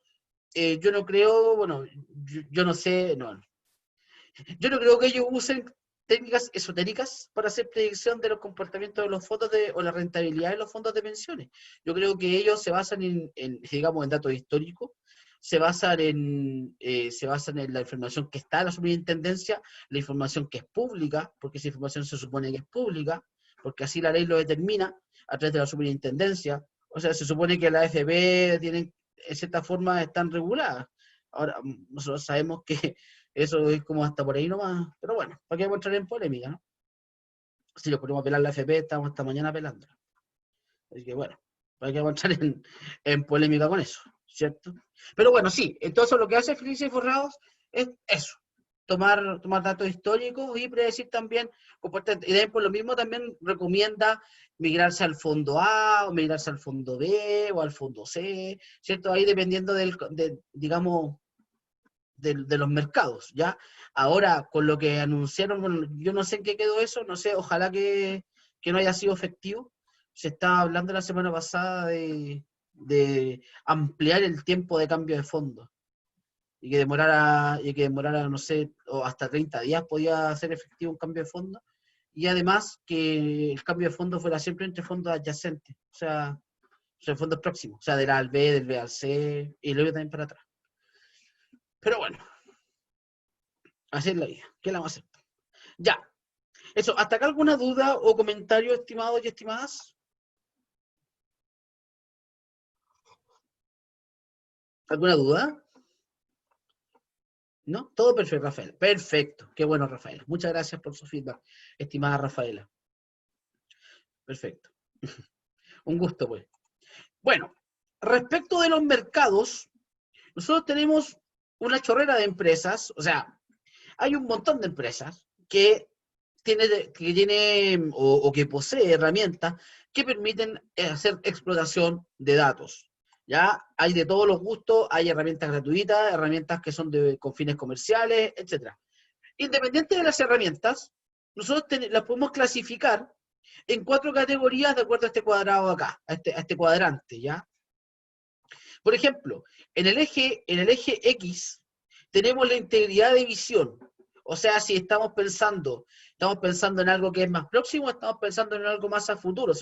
yo no creo, bueno, yo no sé, no, yo no creo que ellos usen técnicas esotéricas para hacer predicción de los comportamientos de los fondos o la rentabilidad de los fondos de pensiones. Yo creo que ellos se basan digamos, en datos históricos, se basan en la información que está en la superintendencia, la información que es pública, porque esa información se supone que es pública, porque así la ley lo determina a través de la superintendencia. O sea, se supone que la AFP tienen, en cierta forma, están reguladas. Ahora, nosotros sabemos que eso es como hasta por ahí nomás. Pero bueno, ¿para qué vamos a entrar en polémica, no? Si lo ponemos a pelar la FP, estamos hasta mañana pelando. Así que bueno, ¿para qué vamos a entrar en polémica con eso? ¿Cierto? Pero bueno, sí, entonces lo que hace Felicia y Forrados es eso. Tomar datos históricos y predecir también comportamientos. Y por lo mismo también recomienda migrarse al fondo A, o migrarse al fondo B, o al fondo C, ¿cierto? Ahí dependiendo digamos, de los mercados, ¿ya? Ahora, con lo que anunciaron, bueno, yo no sé en qué quedó eso, no sé, ojalá que no haya sido efectivo. Se estaba hablando la semana pasada de ampliar el tiempo de cambio de fondos y que demorara, no sé, o hasta 30 días podía ser efectivo un cambio de fondo, y además que el cambio de fondo fuera siempre entre fondos adyacentes, o sea fondos próximos, o sea, del A al B, del B al C, y luego también para atrás. Pero bueno, así es la vida. ¿Qué la vamos a hacer? Ya. Eso, ¿hasta acá alguna duda o comentario, estimados y estimadas? ¿Alguna duda? ¿No? Todo perfecto, Rafael. Perfecto. Qué bueno, Rafael. Muchas gracias por su feedback, estimada Rafaela. Perfecto. Un gusto, pues. Bueno, respecto de los mercados, nosotros tenemos una chorrera de empresas, o sea, hay un montón de empresas que tiene o que posee herramientas que permiten hacer explotación de datos. Ya hay de todos los gustos, hay herramientas gratuitas, herramientas que son con fines comerciales, etcétera. Independiente de las herramientas, nosotros las podemos clasificar en 4 categorías de acuerdo a este cuadrado acá, a este cuadrante, ¿ya? Por ejemplo, en el eje X tenemos la integridad de visión. O sea, si estamos pensando en algo que es más próximo, estamos pensando en algo más a futuro.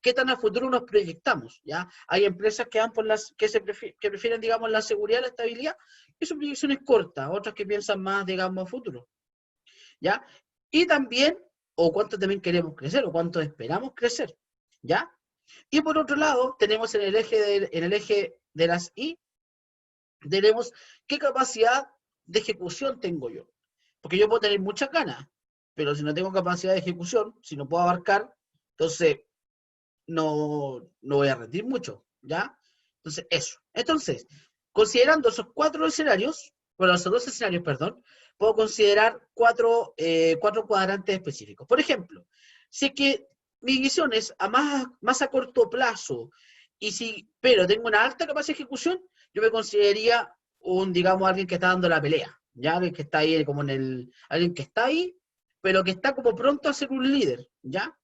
¿Qué tan a futuro nos proyectamos? ¿Ya? Hay empresas que van que prefieren, digamos, la seguridad, la estabilidad, y su proyección es corta. Otras que piensan más, digamos, a futuro. ¿Ya? Y también, o cuánto también queremos crecer, o cuánto esperamos crecer. ¿Ya? Y por otro lado, tenemos en el eje de las I, tenemos qué capacidad de ejecución tengo yo. Porque yo puedo tener muchas ganas, pero si no tengo capacidad de ejecución, si no puedo abarcar, entonces no voy a rendir mucho, ¿ya? Entonces, eso. Entonces, considerando esos 4 escenarios, bueno, los dos escenarios, perdón, puedo considerar cuatro cuadrantes específicos. Por ejemplo, si es que mi visión es más a corto plazo, pero tengo una alta capacidad de ejecución, yo me consideraría digamos, alguien que está dando la pelea, ¿ya? Alguien que está ahí alguien que está ahí, pero que está como pronto a ser un líder, ¿ya?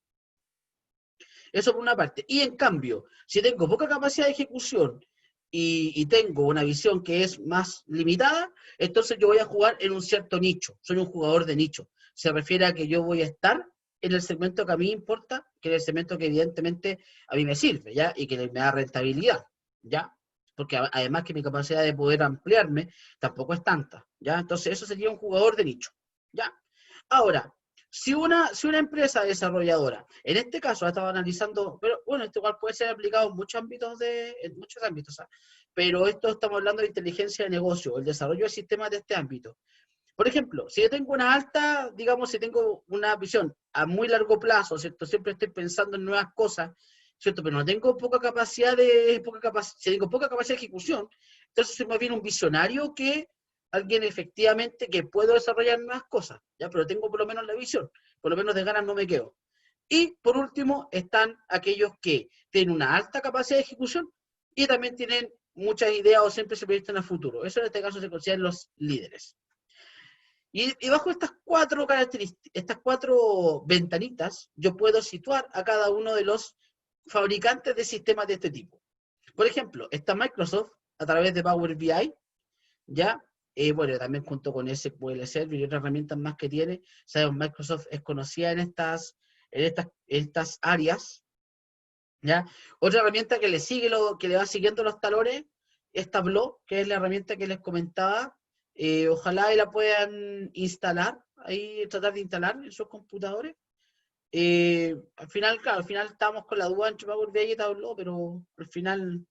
Eso por una parte. Y en cambio, si tengo poca capacidad de ejecución y tengo una visión que es más limitada, entonces yo voy a jugar en un cierto nicho. Soy un jugador de nicho. Se refiere a que yo voy a estar en el segmento que a mí importa, que es el segmento que evidentemente a mí me sirve, ¿ya? Y que me da rentabilidad, ¿ya? Porque además que mi capacidad de poder ampliarme tampoco es tanta, ¿ya? Entonces eso sería un jugador de nicho, ¿ya? Ahora, si una empresa desarrolladora, en este caso ha estado analizando, pero bueno, esto igual puede ser aplicado en muchos ámbitos, ¿sabes? Pero esto estamos hablando de inteligencia de negocio, el desarrollo de sistemas de este ámbito. Por ejemplo, si yo tengo una alta, digamos, si tengo una visión a muy largo plazo, ¿cierto? Siempre estoy pensando en nuevas cosas, ¿cierto? Pero no tengo si tengo poca capacidad de ejecución, entonces soy más bien un visionario que alguien efectivamente que puedo desarrollar nuevas cosas, ¿ya? Pero tengo por lo menos la visión, por lo menos de ganas no me quedo. Y por último están aquellos que tienen una alta capacidad de ejecución y también tienen muchas ideas o siempre se proyectan a futuro. Eso en este caso se consideran los líderes. Y bajo estas cuatro características, estas cuatro ventanitas, yo puedo situar a cada uno de los fabricantes de sistemas de este tipo. Por ejemplo, está Microsoft a través de Power BI, ¿ya? Bueno, también junto con SQL Server y otras herramientas más que tiene. Sabemos, Microsoft es conocida en estas áreas, ¿ya? Otra herramienta que le sigue, que le va siguiendo los talones, es Tableau, que es la herramienta que les comentaba. Ojalá la puedan instalar, ahí tratar de instalar en sus computadores. Al final, claro, al final estábamos con la duda entre Power BI y Tableau, pero al final,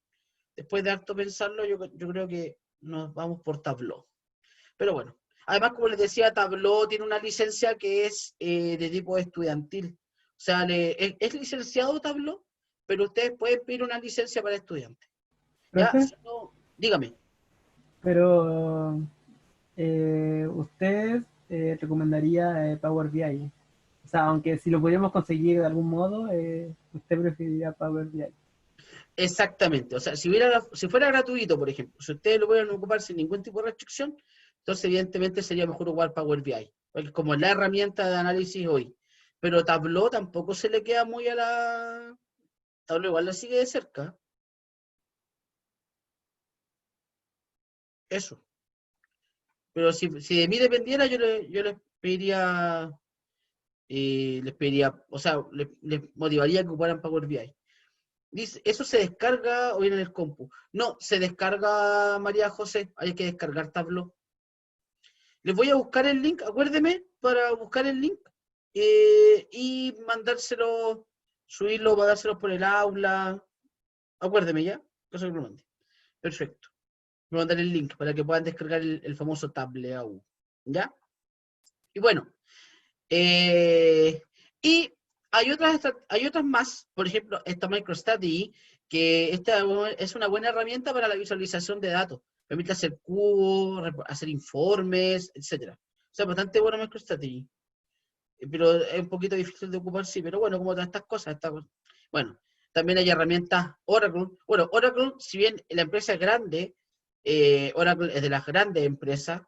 después de harto pensarlo, yo creo que nos vamos por Tableau. Pero bueno, además, como les decía, Tableau tiene una licencia que es de tipo estudiantil. O sea, es licenciado Tableau, pero ustedes pueden pedir una licencia para estudiantes. ¿Ya? Profe, Si no, dígame. pero usted recomendaría Power BI. O sea, aunque si lo pudiéramos conseguir de algún modo, usted preferiría Power BI. Exactamente. O sea, si fuera gratuito, por ejemplo, si ustedes lo pueden ocupar sin ningún tipo de restricción, entonces evidentemente sería mejor ocupar Power BI, porque es como la herramienta de análisis hoy. Pero Tableau tampoco se le queda muy a la... Tableau igual la sigue de cerca. Eso. Pero si de mí dependiera, yo o sea, les motivaría a que ocuparan Power BI. Dice, eso se descarga o viene en el compu. No, se descarga, María José, hay que descargar Tableau. Les voy a buscar el link, acuérdeme para buscar el link y mandárselo, subirlo, mandárselo por el aula. Acuérdeme ya, cosa que lo mande. Perfecto. Me mandaré el link para que puedan descargar el famoso Tableau. ¿Ya? Y bueno, y hay otras más, por ejemplo, esta MicroStrategy, que esta es una buena herramienta para la visualización de datos. Permite hacer cubos, hacer informes, etcétera. O sea, bastante buena MicroStrategy. Pero es un poquito difícil de ocupar, sí, pero bueno, como todas estas cosas. Bueno, también hay herramientas Oracle. Bueno, Oracle, si bien la empresa es grande, Oracle es de las grandes empresas,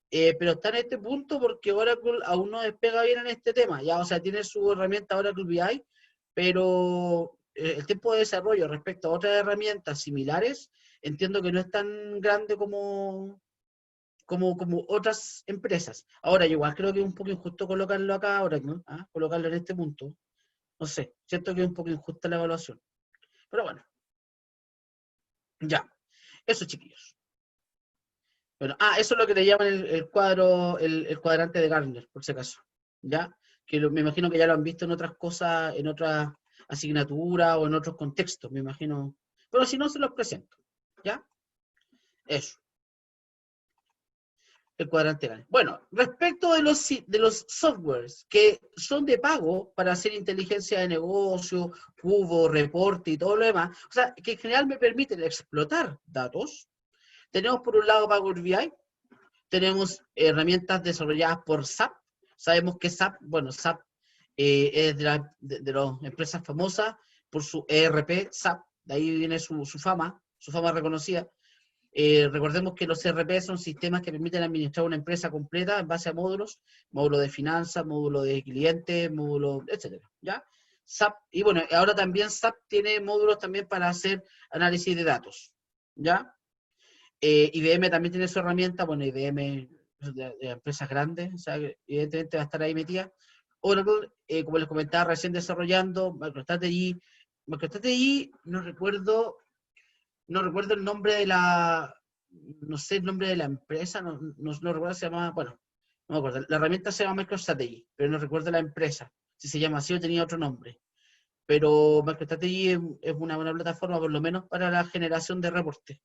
pero está en este punto porque Oracle aún no despega bien en este tema, ya, o sea, tiene su herramienta Oracle BI, pero el tiempo de desarrollo respecto a otras herramientas similares, entiendo que no es tan grande como otras empresas. Ahora, yo igual creo que es un poco injusto colocarlo acá ahora, ¿no? ¿Ah? Colocarlo en este punto. No sé, siento que es un poco injusta la evaluación. Pero bueno, ya. Eso, chiquillos. Bueno, eso es lo que le llaman el cuadro, el cuadrante de Gartner, por si acaso. ¿Ya? Que me imagino que ya lo han visto en otras cosas, en otras asignaturas o en otros contextos, me imagino. Pero si no, se los presento. ¿Ya? Eso. El cuadrante Gartner. Bueno, respecto de los softwares que son de pago para hacer inteligencia de negocio, cubo, reporte y todo lo demás, o sea, que en general me permiten explotar datos, tenemos por un lado Power BI, tenemos herramientas desarrolladas por SAP. Sabemos que SAP, bueno, SAP es de las empresas famosas por su ERP, SAP, de ahí viene su fama reconocida. Recordemos que los ERP son sistemas que permiten administrar una empresa completa en base a módulos, módulo de finanzas, módulo de clientes, módulo, etcétera, ¿ya? SAP, y bueno, ahora también SAP tiene módulos también para hacer análisis de datos, ¿ya? IBM también tiene su herramienta, bueno, IBM de empresas grandes, o sea, evidentemente va a estar ahí metida. Oracle, como les comentaba, recién desarrollando, MicroStrategy, no recuerdo el nombre de no sé el nombre de la empresa, no recuerdo, se llama, bueno, no me acuerdo, la herramienta se llama MicroStrategy, pero no recuerdo la empresa, si se llama así o tenía otro nombre. Pero MicroStrategy es una buena plataforma, por lo menos para la generación de reportes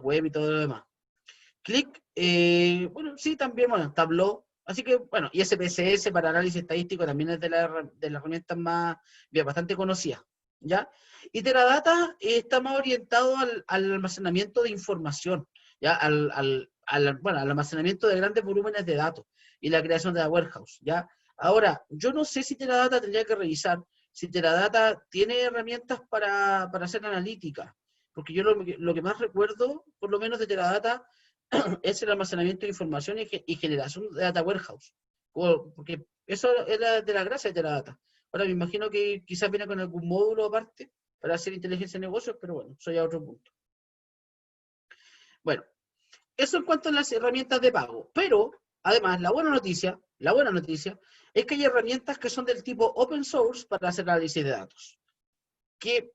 web y todo lo demás. Qlik, bueno, sí, también, bueno, Tableau, así que, bueno, y SPSS para análisis estadístico también es de las herramientas más, bastante conocidas, ¿ya? Y Teradata está más orientado al almacenamiento de información, ¿ya? Al almacenamiento de grandes volúmenes de datos y la creación de la warehouse, ¿ya? Ahora, yo no sé si Teradata tendría que revisar si Teradata tiene herramientas para hacer analítica, porque yo lo que más recuerdo, por lo menos de Teradata, es el almacenamiento de información y generación de data warehouse, porque eso era de la gracia de Teradata. Ahora me imagino que quizás viene con algún módulo aparte para hacer inteligencia de negocios, pero bueno, eso ya es otro punto. Bueno, eso en cuanto a las herramientas de pago, pero además la buena noticia es que hay herramientas que son del tipo open source para hacer análisis de datos, que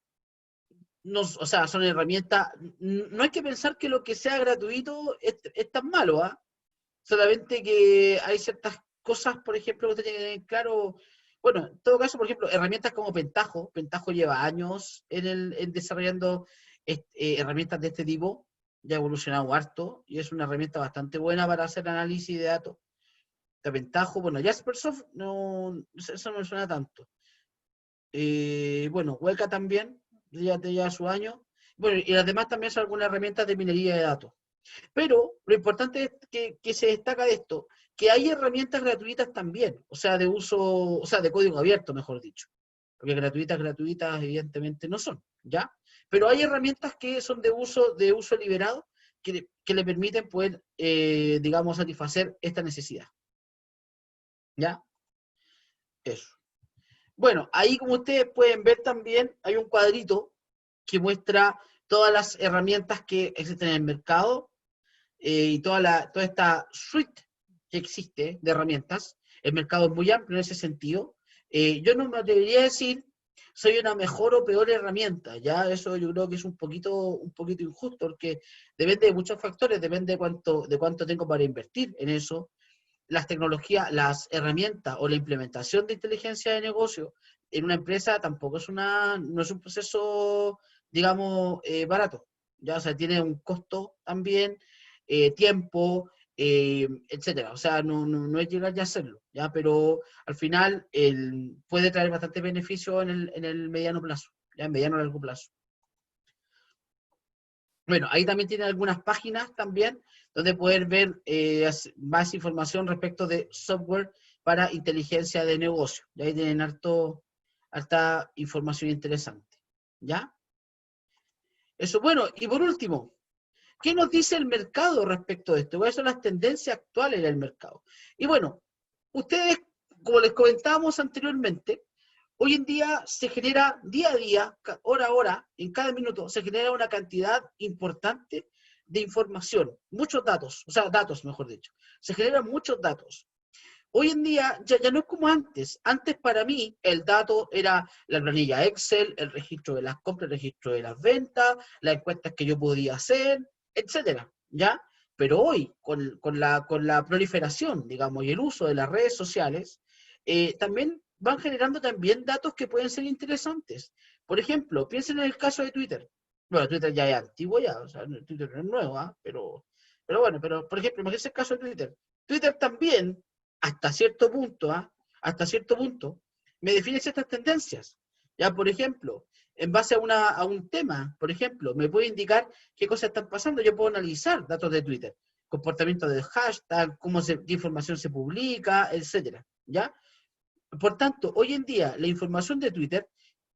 o sea, son herramientas, no hay que pensar que lo que sea gratuito es tan malo, ¿ah? Solamente que hay ciertas cosas, por ejemplo, que usted tiene que tener claro. Bueno, en todo caso, por ejemplo, herramientas como Pentaho lleva años en desarrollando herramientas de este tipo, ya ha evolucionado harto, y es una herramienta bastante buena para hacer análisis de datos. De Pentaho, bueno, Jaspersoft, no, eso no me suena tanto. Bueno, Weka también, ya lleva su año. Bueno, y las demás también son algunas herramientas de minería de datos. Pero lo importante es que se destaca de esto, que hay herramientas gratuitas también, o sea, de código abierto, mejor dicho. Porque gratuitas, evidentemente no son, ¿ya? Pero hay herramientas que son de uso liberado que le permiten poder, digamos, satisfacer esta necesidad. ¿Ya? Eso. Bueno, ahí como ustedes pueden ver también, hay un cuadrito que muestra todas las herramientas que existen en el mercado, y toda esta suite que existe de herramientas. El mercado es muy amplio en ese sentido. Yo no me atrevería a decir soy una mejor o peor herramienta, ya eso yo creo que es un poquito injusto, porque depende de muchos factores, depende de cuánto tengo para invertir en eso. Las tecnologías, las herramientas o la implementación de inteligencia de negocio en una empresa tampoco no es un proceso, digamos, barato, ya, o sea, tiene un costo también, tiempo, etcétera. O sea, no es llegar ya a hacerlo, ¿ya? Pero al final puede traer bastante beneficio en el mediano plazo, ya en mediano a largo plazo. Bueno, ahí también tiene algunas páginas también donde poder ver más información respecto de software para inteligencia de negocio. Y ahí tienen harta información interesante, ¿ya? Eso, bueno, y por último, ¿qué nos dice el mercado respecto de esto? ¿Cuáles son las tendencias actuales del mercado? Y bueno, ustedes, como les comentábamos anteriormente, hoy en día se genera día a día, hora a hora, en cada minuto, se genera una cantidad importante de información, muchos datos, o sea, datos, mejor dicho. Se generan muchos datos. Hoy en día ya no es como antes. Antes para mí el dato era la planilla Excel, el registro de las compras, el registro de las ventas, las encuestas que yo podía hacer, etcétera, ¿ya? Pero hoy, con la proliferación, digamos, y el uso de las redes sociales, también van generando también datos que pueden ser interesantes. Por ejemplo, piensen en el caso de Twitter. Bueno, Twitter ya es antiguo ya, o sea, Twitter no es nuevo, ¿eh? Pero bueno, por ejemplo, imagínense el caso de Twitter. Twitter también, hasta cierto punto, me define ciertas tendencias. Ya, por ejemplo, en base a un tema, por ejemplo, me puede indicar qué cosas están pasando, yo puedo analizar datos de Twitter. comportamiento de hashtag, qué información se publica, etcétera, ¿ya? Por tanto, hoy en día, la información de Twitter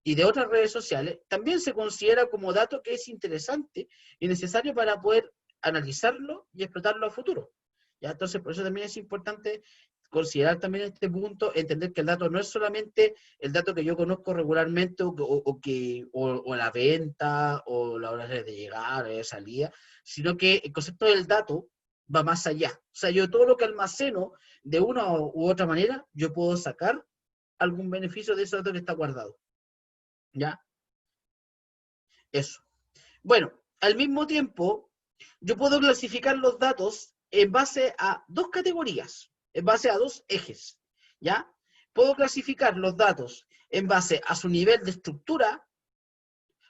y de otras redes sociales también se considera como dato que es interesante y necesario para poder analizarlo y explotarlo a futuro, ¿ya? Entonces, por eso también es importante considerar también este punto, entender que el dato no es solamente el dato que yo conozco regularmente o la venta o la hora de llegar o de salida, sino que el concepto del dato va más allá. O sea, yo todo lo que almaceno de una u otra manera, yo puedo sacar algún beneficio de ese dato que está guardado. ¿Ya? Eso. Bueno, al mismo tiempo, yo puedo clasificar los datos en base a dos categorías, en base a dos ejes, ¿ya? Puedo clasificar los datos en base a su nivel de estructura,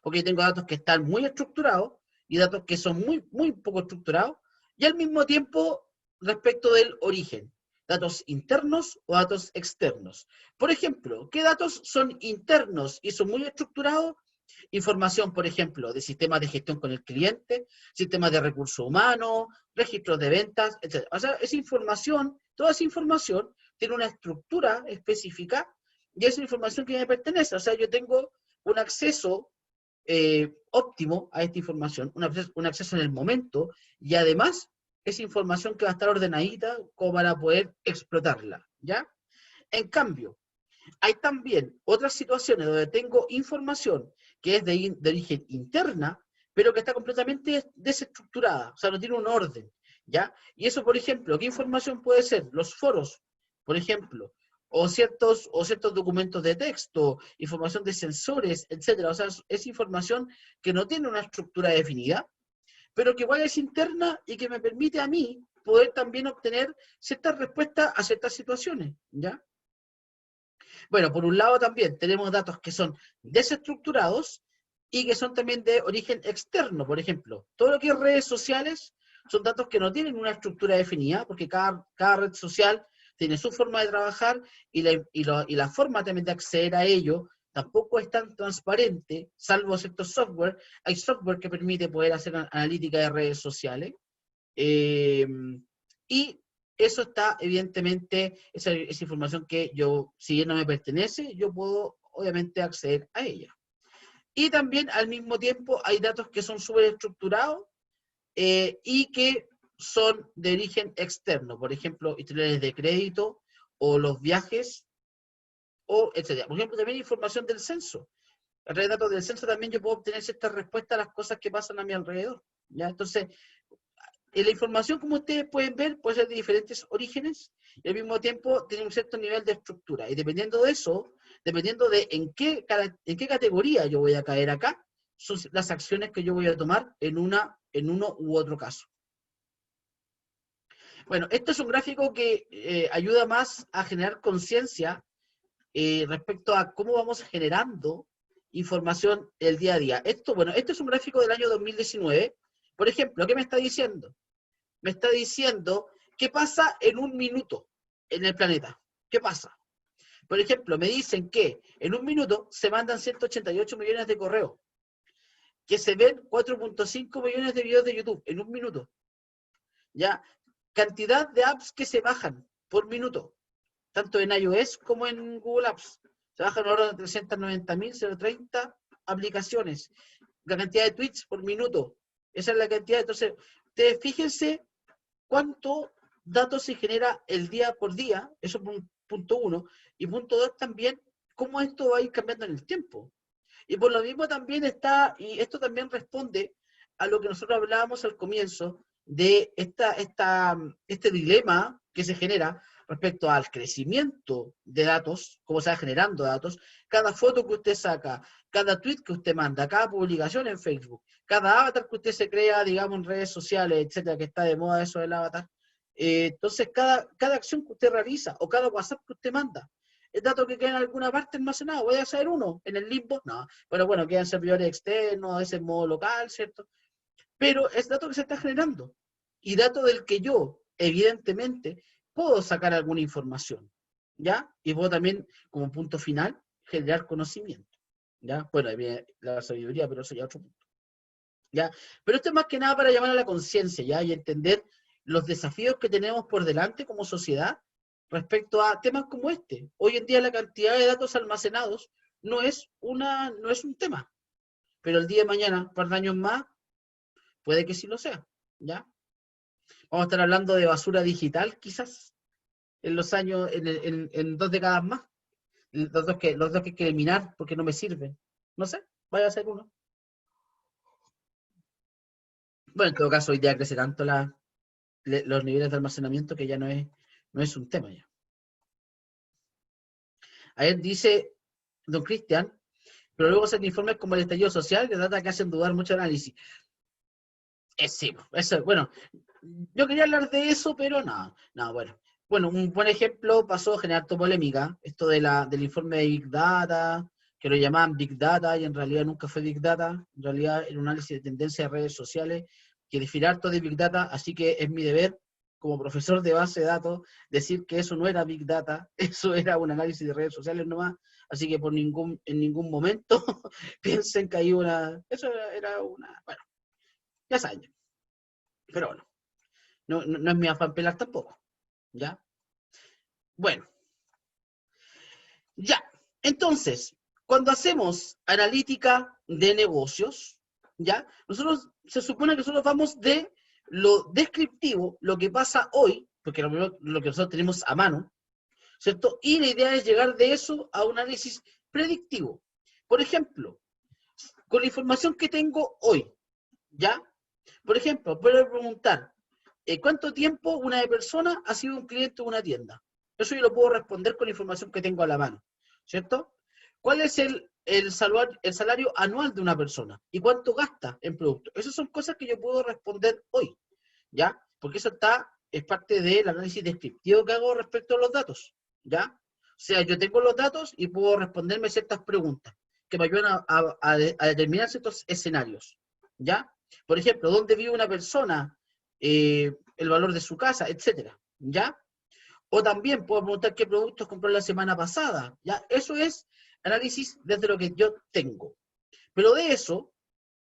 porque tengo datos que están muy estructurados y datos que son muy poco estructurados, y al mismo tiempo respecto del origen, datos internos o datos externos. Por ejemplo, ¿qué datos son internos y son muy estructurados? Información, por ejemplo, de sistemas de gestión con el cliente, sistemas de recursos humanos, registros de ventas, etc. O sea, esa información, toda esa información tiene una estructura específica y es información que me pertenece. O sea, yo tengo un acceso óptimo a esta información, un acceso en el momento, y además es información que va a estar ordenadita como para poder explotarla, ¿ya? En cambio, hay también otras situaciones donde tengo información que es de origen interna, pero que está completamente desestructurada, o sea, no tiene un orden, ¿ya? Y eso, por ejemplo, ¿qué información puede ser? Los foros, por ejemplo, o ciertos documentos de texto, información de sensores, etcétera. O sea, es información que no tiene una estructura definida, pero que igual es interna y que me permite a mí poder también obtener ciertas respuestas a ciertas situaciones, ¿ya? Bueno, por un lado también tenemos datos que son desestructurados y que son también de origen externo. Por ejemplo, todo lo que es redes sociales son datos que no tienen una estructura definida, porque cada red social tiene su forma de trabajar y la forma también de acceder a ello tampoco es tan transparente, salvo ciertos software. Hay software que permite poder hacer analítica de redes sociales. Y eso está, evidentemente, esa información que yo, si bien no me pertenece, yo puedo, obviamente, acceder a ella. Y también, al mismo tiempo, hay datos que son súper estructurados y que son de origen externo. Por ejemplo, historiales de crédito o los viajes, o etc. Por ejemplo, también información del censo. A través de datos del censo también yo puedo obtener cierta respuesta a las cosas que pasan a mi alrededor, ¿ya? Entonces, la información, como ustedes pueden ver, puede ser de diferentes orígenes y al mismo tiempo tiene un cierto nivel de estructura. Y dependiendo de eso, dependiendo de en qué categoría yo voy a caer acá, son las acciones que yo voy a tomar en uno u otro caso. Bueno, esto es un gráfico que ayuda más a generar conciencia respecto a cómo vamos generando información el día a día. Esto es un gráfico del año 2019. Por ejemplo, ¿qué me está diciendo? Me está diciendo qué pasa en un minuto en el planeta. ¿Qué pasa? Por ejemplo, me dicen que en un minuto se mandan 188 millones de correos, que se ven 4.5 millones de videos de YouTube en un minuto. ¿Ya? Cantidad de apps que se bajan por minuto, tanto en iOS como en Google Apps. Se bajan ahora 390.030 aplicaciones. La cantidad de tweets por minuto. Esa es la cantidad. Entonces, ustedes fíjense cuánto datos se genera el día por día, eso es punto uno, y punto dos también, cómo esto va a ir cambiando en el tiempo. Y por lo mismo también está, y esto también responde a lo que nosotros hablábamos al comienzo, de este dilema que se genera respecto al crecimiento de datos, cómo se va generando datos, cada foto que usted saca, cada tweet que usted manda, cada publicación en Facebook, cada avatar que usted se crea, digamos, en redes sociales, etcétera, que está de moda eso del avatar. Entonces, cada acción que usted realiza o cada WhatsApp que usted manda, el dato que queda en alguna parte almacenado, voy a hacer uno en el limbo, no, pero bueno, quedan servidores externos, es en modo local, ¿cierto? Pero es dato que se está generando y dato del que yo, evidentemente, puedo sacar alguna información, ¿ya? Y puedo también, como punto final, generar conocimiento, ¿ya? Bueno, ahí viene la sabiduría, pero eso ya es otro punto, ¿ya? Pero esto es más que nada para llamar a la conciencia, ¿ya? Y entender los desafíos que tenemos por delante como sociedad respecto a temas como este. Hoy en día la cantidad de datos almacenados no es un tema, pero el día de mañana, un par de años más, puede que sí lo sea, ¿ya? Vamos a estar hablando de basura digital, quizás, en los años, en 2 décadas más. Los dos que hay que eliminar porque no me sirven. No sé, vaya a ser uno. Bueno, en todo caso, hoy día crece tanto los niveles de almacenamiento que ya no es un tema ya. Ayer dice don Cristian, pero luego hacen informes como el estallido social de data que hacen dudar mucho el análisis. Sí, eso, bueno, yo quería hablar de eso, pero no, bueno. Bueno, un buen ejemplo pasó a generar polémica, esto del informe de Big Data, que lo llamaban Big Data y en realidad nunca fue Big Data, en realidad era un análisis de tendencias de redes sociales que define harto de Big Data, así que es mi deber como profesor de base de datos decir que eso no era Big Data, eso era un análisis de redes sociales nomás, así que en ningún momento piensen que hay eso era una, bueno, ya saben, pero bueno, no es mi afán pelar tampoco, ¿ya? Bueno, ya, entonces, cuando hacemos analítica de negocios, ¿ya? Se supone que nosotros vamos de lo descriptivo, lo que pasa hoy, porque lo que nosotros tenemos a mano, ¿cierto? Y la idea es llegar de eso a un análisis predictivo. Por ejemplo, con la información que tengo hoy, ¿ya? Por ejemplo, puedo preguntar, ¿cuánto tiempo una persona ha sido un cliente de una tienda? Eso yo lo puedo responder con la información que tengo a la mano, ¿cierto? ¿Cuál es el salario anual de una persona? ¿Y cuánto gasta en productos? Esas son cosas que yo puedo responder hoy, ¿ya? Porque eso es parte del análisis descriptivo que hago respecto a los datos, ¿ya? O sea, yo tengo los datos y puedo responderme ciertas preguntas que me ayudan a determinar ciertos escenarios, ¿ya? Por ejemplo, ¿dónde vive una persona? El valor de su casa, etcétera, ¿ya? O también puedo preguntar qué productos compró la semana pasada, ¿ya? Eso es análisis desde lo que yo tengo. Pero de eso,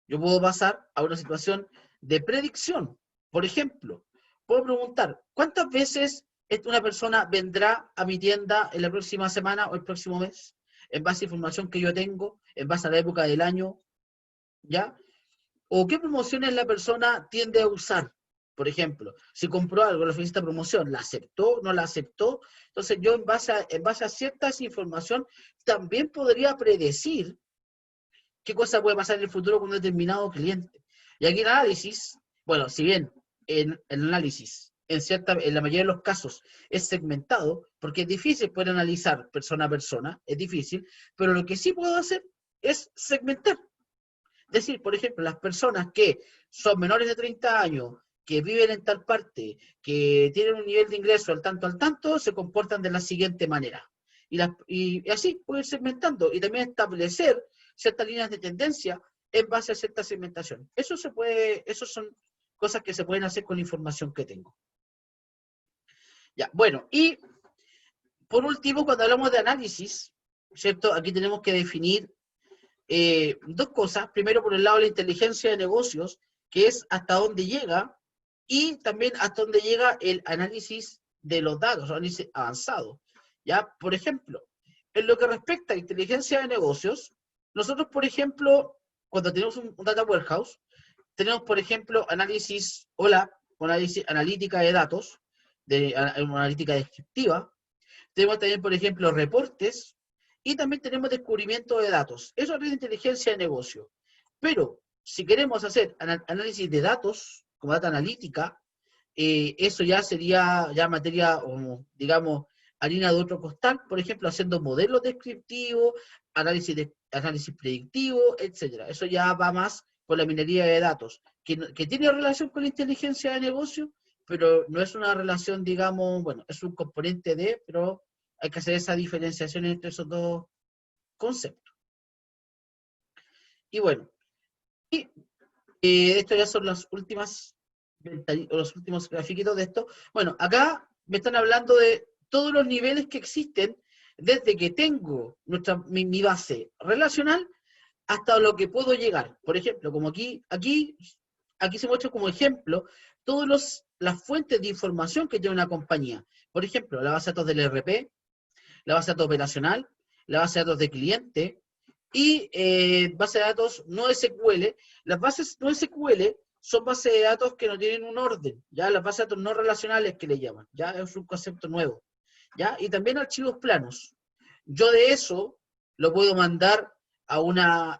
yo puedo pasar a una situación de predicción. Por ejemplo, puedo preguntar, ¿cuántas veces una persona vendrá a mi tienda en la próxima semana o el próximo mes? En base a información que yo tengo, en base a la época del año, ¿ya? ¿O qué promociones la persona tiende a usar? Por ejemplo, si compró algo, le ofrecí esta promoción, ¿la aceptó? ¿No la aceptó? Entonces yo en base a ciertas información también podría predecir qué cosa puede pasar en el futuro con un determinado cliente. Y aquí el análisis, bueno, si bien el análisis en la mayoría de los casos es segmentado, porque es difícil poder analizar persona a persona, es difícil, pero lo que sí puedo hacer es segmentar. Es decir, por ejemplo, las personas que son menores de 30 años, que viven en tal parte, que tienen un nivel de ingreso al tanto, se comportan de la siguiente manera. Y así pueden ir segmentando y también establecer ciertas líneas de tendencia en base a cierta segmentación. Eso son cosas que se pueden hacer con la información que tengo. Ya, bueno, y por último, cuando hablamos de análisis, ¿cierto? Aquí tenemos que definir dos cosas. Primero, por el lado de la inteligencia de negocios, que es hasta dónde llega, y también hasta dónde llega el análisis de los datos, análisis avanzado. ¿Ya? Por ejemplo, en lo que respecta a inteligencia de negocios, nosotros, por ejemplo, cuando tenemos un data warehouse, tenemos, por ejemplo, análisis analítica de datos, una analítica descriptiva. Tenemos también, por ejemplo, reportes y también tenemos descubrimiento de datos. Eso es inteligencia de negocio. Pero si queremos hacer análisis de datos, como data analítica, eso ya sería materia, digamos, harina de otro costal, por ejemplo, haciendo modelos descriptivos, análisis predictivo, etcétera. Eso ya va más por la minería de datos, que tiene relación con la inteligencia de negocio, pero no es una relación, digamos, bueno, es un componente pero hay que hacer esa diferenciación entre esos dos conceptos. Y bueno, esto ya son los últimos grafiquitos de esto. Bueno, acá me están hablando de todos los niveles que existen desde que tengo mi base relacional hasta lo que puedo llegar. Por ejemplo, como aquí aquí se muestra como ejemplo todas las fuentes de información que tiene una compañía. Por ejemplo, la base de datos del ERP, la base de datos operacional, la base de datos de cliente y base de datos no SQL. Las bases no SQL son bases de datos que no tienen un orden, ¿ya? Las bases de datos no relacionales que le llaman, ¿ya? Es un concepto nuevo, ¿ya? Y también archivos planos. Yo de eso lo puedo mandar a una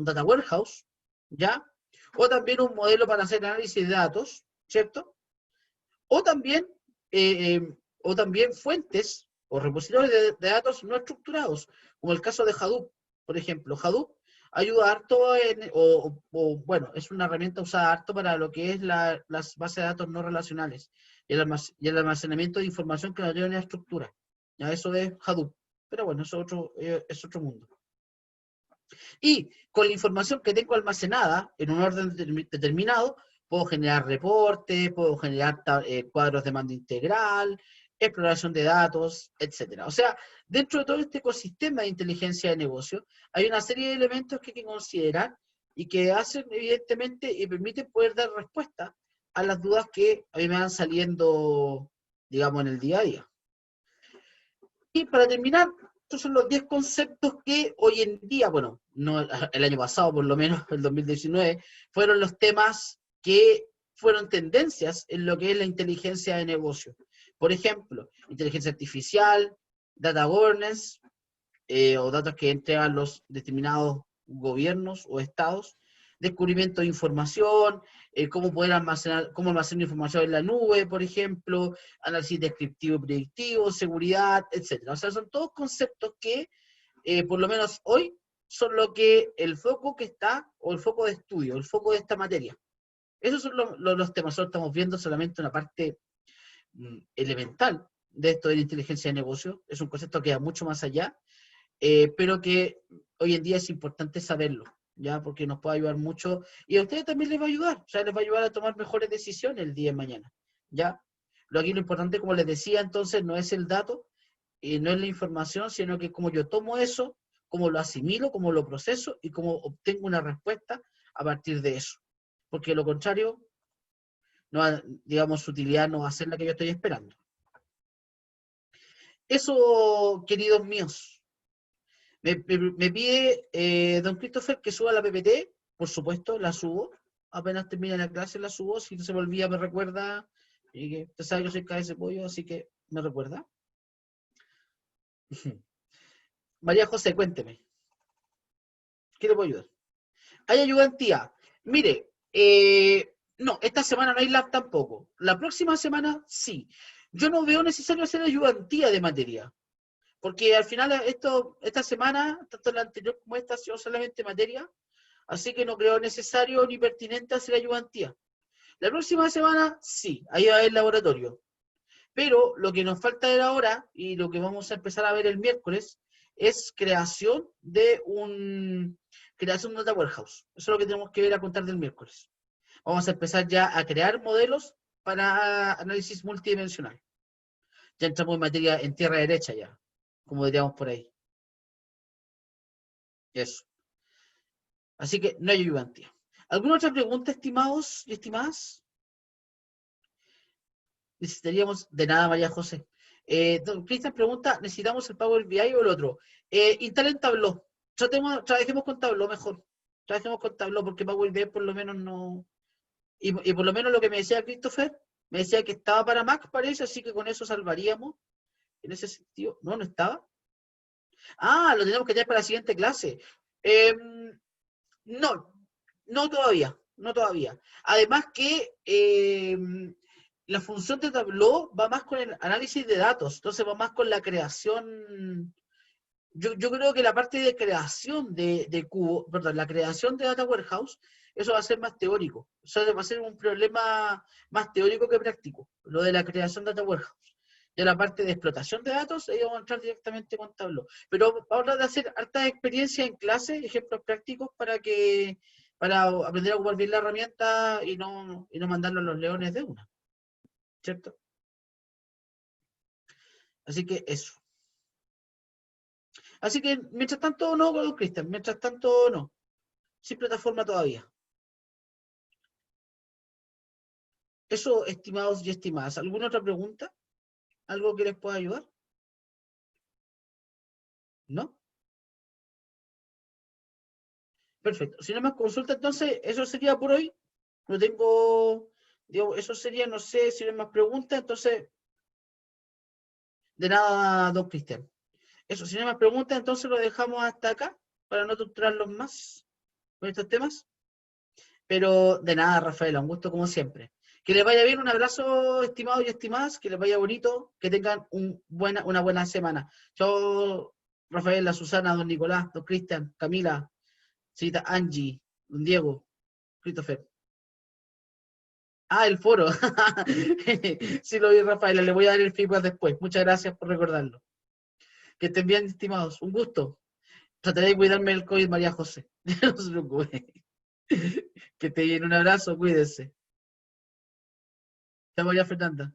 data warehouse, ¿ya? O también un modelo para hacer análisis de datos, ¿cierto? O también, eh, eh, o también fuentes o repositorios de datos no estructurados, como el caso de Hadoop, por ejemplo. Hadoop ayuda harto bueno, es una herramienta usada harto para lo que es las bases de datos no relacionales y el almacenamiento de información que no tiene una estructura. Ya eso es Hadoop. Pero bueno, es otro mundo. Y con la información que tengo almacenada en un orden determinado, puedo generar reportes, puedo generar cuadros de mando integral, exploración de datos, etcétera. O sea, dentro de todo este ecosistema de inteligencia de negocio, hay una serie de elementos que hay que considerar y que hacen, evidentemente, y permiten poder dar respuesta a las dudas que a mí me van saliendo, digamos, en el día a día. Y para terminar, estos son los 10 conceptos que hoy en día, bueno, no el año pasado por lo menos, el 2019, fueron los temas que fueron tendencias en lo que es la inteligencia de negocio. Por ejemplo, inteligencia artificial, data governance, o datos que entregan los determinados gobiernos o estados, descubrimiento de información, cómo almacenar información en la nube, por ejemplo, análisis descriptivo y predictivo, seguridad, etcétera. O sea, son todos conceptos que, por lo menos hoy, son el foco que está, o el foco de estudio, el foco de esta materia. Esos son los temas. Nosotros estamos viendo solamente una parte elemental de esto de la inteligencia de negocio. Es un concepto que va mucho más allá, pero que hoy en día es importante saberlo, ¿ya? Porque nos puede ayudar mucho, y a ustedes también les va a ayudar, o sea, les va a ayudar a tomar mejores decisiones el día de mañana, ¿ya? Aquí lo importante, como les decía, entonces, no es el dato, no es la información, sino que como yo tomo eso, cómo lo asimilo, cómo lo proceso, y cómo obtengo una respuesta a partir de eso. Porque lo contrario, digamos, su utilidad no va a ser la que yo estoy esperando. Eso, queridos míos. Me pide don Christopher que suba la PPT, por supuesto, la subo. Apenas termine la clase la subo, si no se me olvida me recuerda, y que usted sabe que soy cabeza de pollo, así que me recuerda. María José, cuénteme, ¿qué le puedo ayudar? ¿Hay ayudantía? Mire, no, esta semana no hay lab tampoco. La próxima semana sí. Yo no veo necesario hacer ayudantía de materia. Porque al final esta semana, tanto la anterior como esta, ha sido solamente materia, así que no creo necesario ni pertinente hacer ayudantía. La próxima semana, sí, ahí va a haber laboratorio. Pero lo que nos falta ver ahora, y lo que vamos a empezar a ver el miércoles, es creación de un data warehouse. Eso es lo que tenemos que ver a contar del miércoles. Vamos a empezar ya a crear modelos para análisis multidimensional. Ya entramos en materia en tierra derecha ya, como diríamos por ahí. Eso. Así que no hay ayudantía. ¿Alguna otra pregunta, estimados y estimadas? Necesitaríamos de nada, María José. Don Cristian pregunta, ¿necesitamos el Power BI o el otro? Instalen Tableau. Trabajemos con Tableau mejor. Trabajemos con Tableau porque Power BI por lo menos no... Y por lo menos lo que me decía Christopher, me decía que estaba para Mac, parece, así que con eso salvaríamos. En ese sentido, ¿no? ¿No estaba? Ah, lo tenemos que tener para la siguiente clase. No, no todavía, no todavía. Además que la función de Tableau va más con el análisis de datos, entonces va más con la creación. Yo creo que la parte de creación de cubo, perdón, la creación de Data Warehouse, eso va a ser más teórico. O sea, va a ser un problema más teórico que práctico, lo de la creación de Data Warehouse. Ya la parte de explotación de datos, ahí vamos a entrar directamente con Tableau. Pero vamos a hacer hartas experiencias en clase, ejemplos prácticos para aprender a ocupar bien la herramienta y no mandarlo a los leones de una. ¿Cierto? Así que eso. Así que, mientras tanto, no, Cristian, mientras tanto, no. Sin plataforma todavía. Eso, estimados y estimadas. ¿Alguna otra pregunta? ¿Algo que les pueda ayudar? ¿No? Perfecto. Si no más consulta, entonces, eso sería por hoy. No tengo, digo, eso sería, no sé si no hay más preguntas, entonces, de nada, don Cristian. Eso, si no hay más preguntas, entonces lo dejamos hasta acá, para no torturarlos más con estos temas. Pero de nada, Rafaela, un gusto como siempre. Que les vaya bien, un abrazo, estimados y estimadas, que les vaya bonito, que tengan una buena semana. Chao, Rafaela, Susana, don Nicolás, don Cristian, Camila, señorita Angie, don Diego, Christopher. Ah, el foro. Sí lo vi, Rafaela, le voy a dar el feedback después. Muchas gracias por recordarlo. Que estén bien, estimados. Un gusto. Trataré de cuidarme del COVID, María José. No se preocupe. Que esté bien, un abrazo, cuídense. Chao, María Fernanda.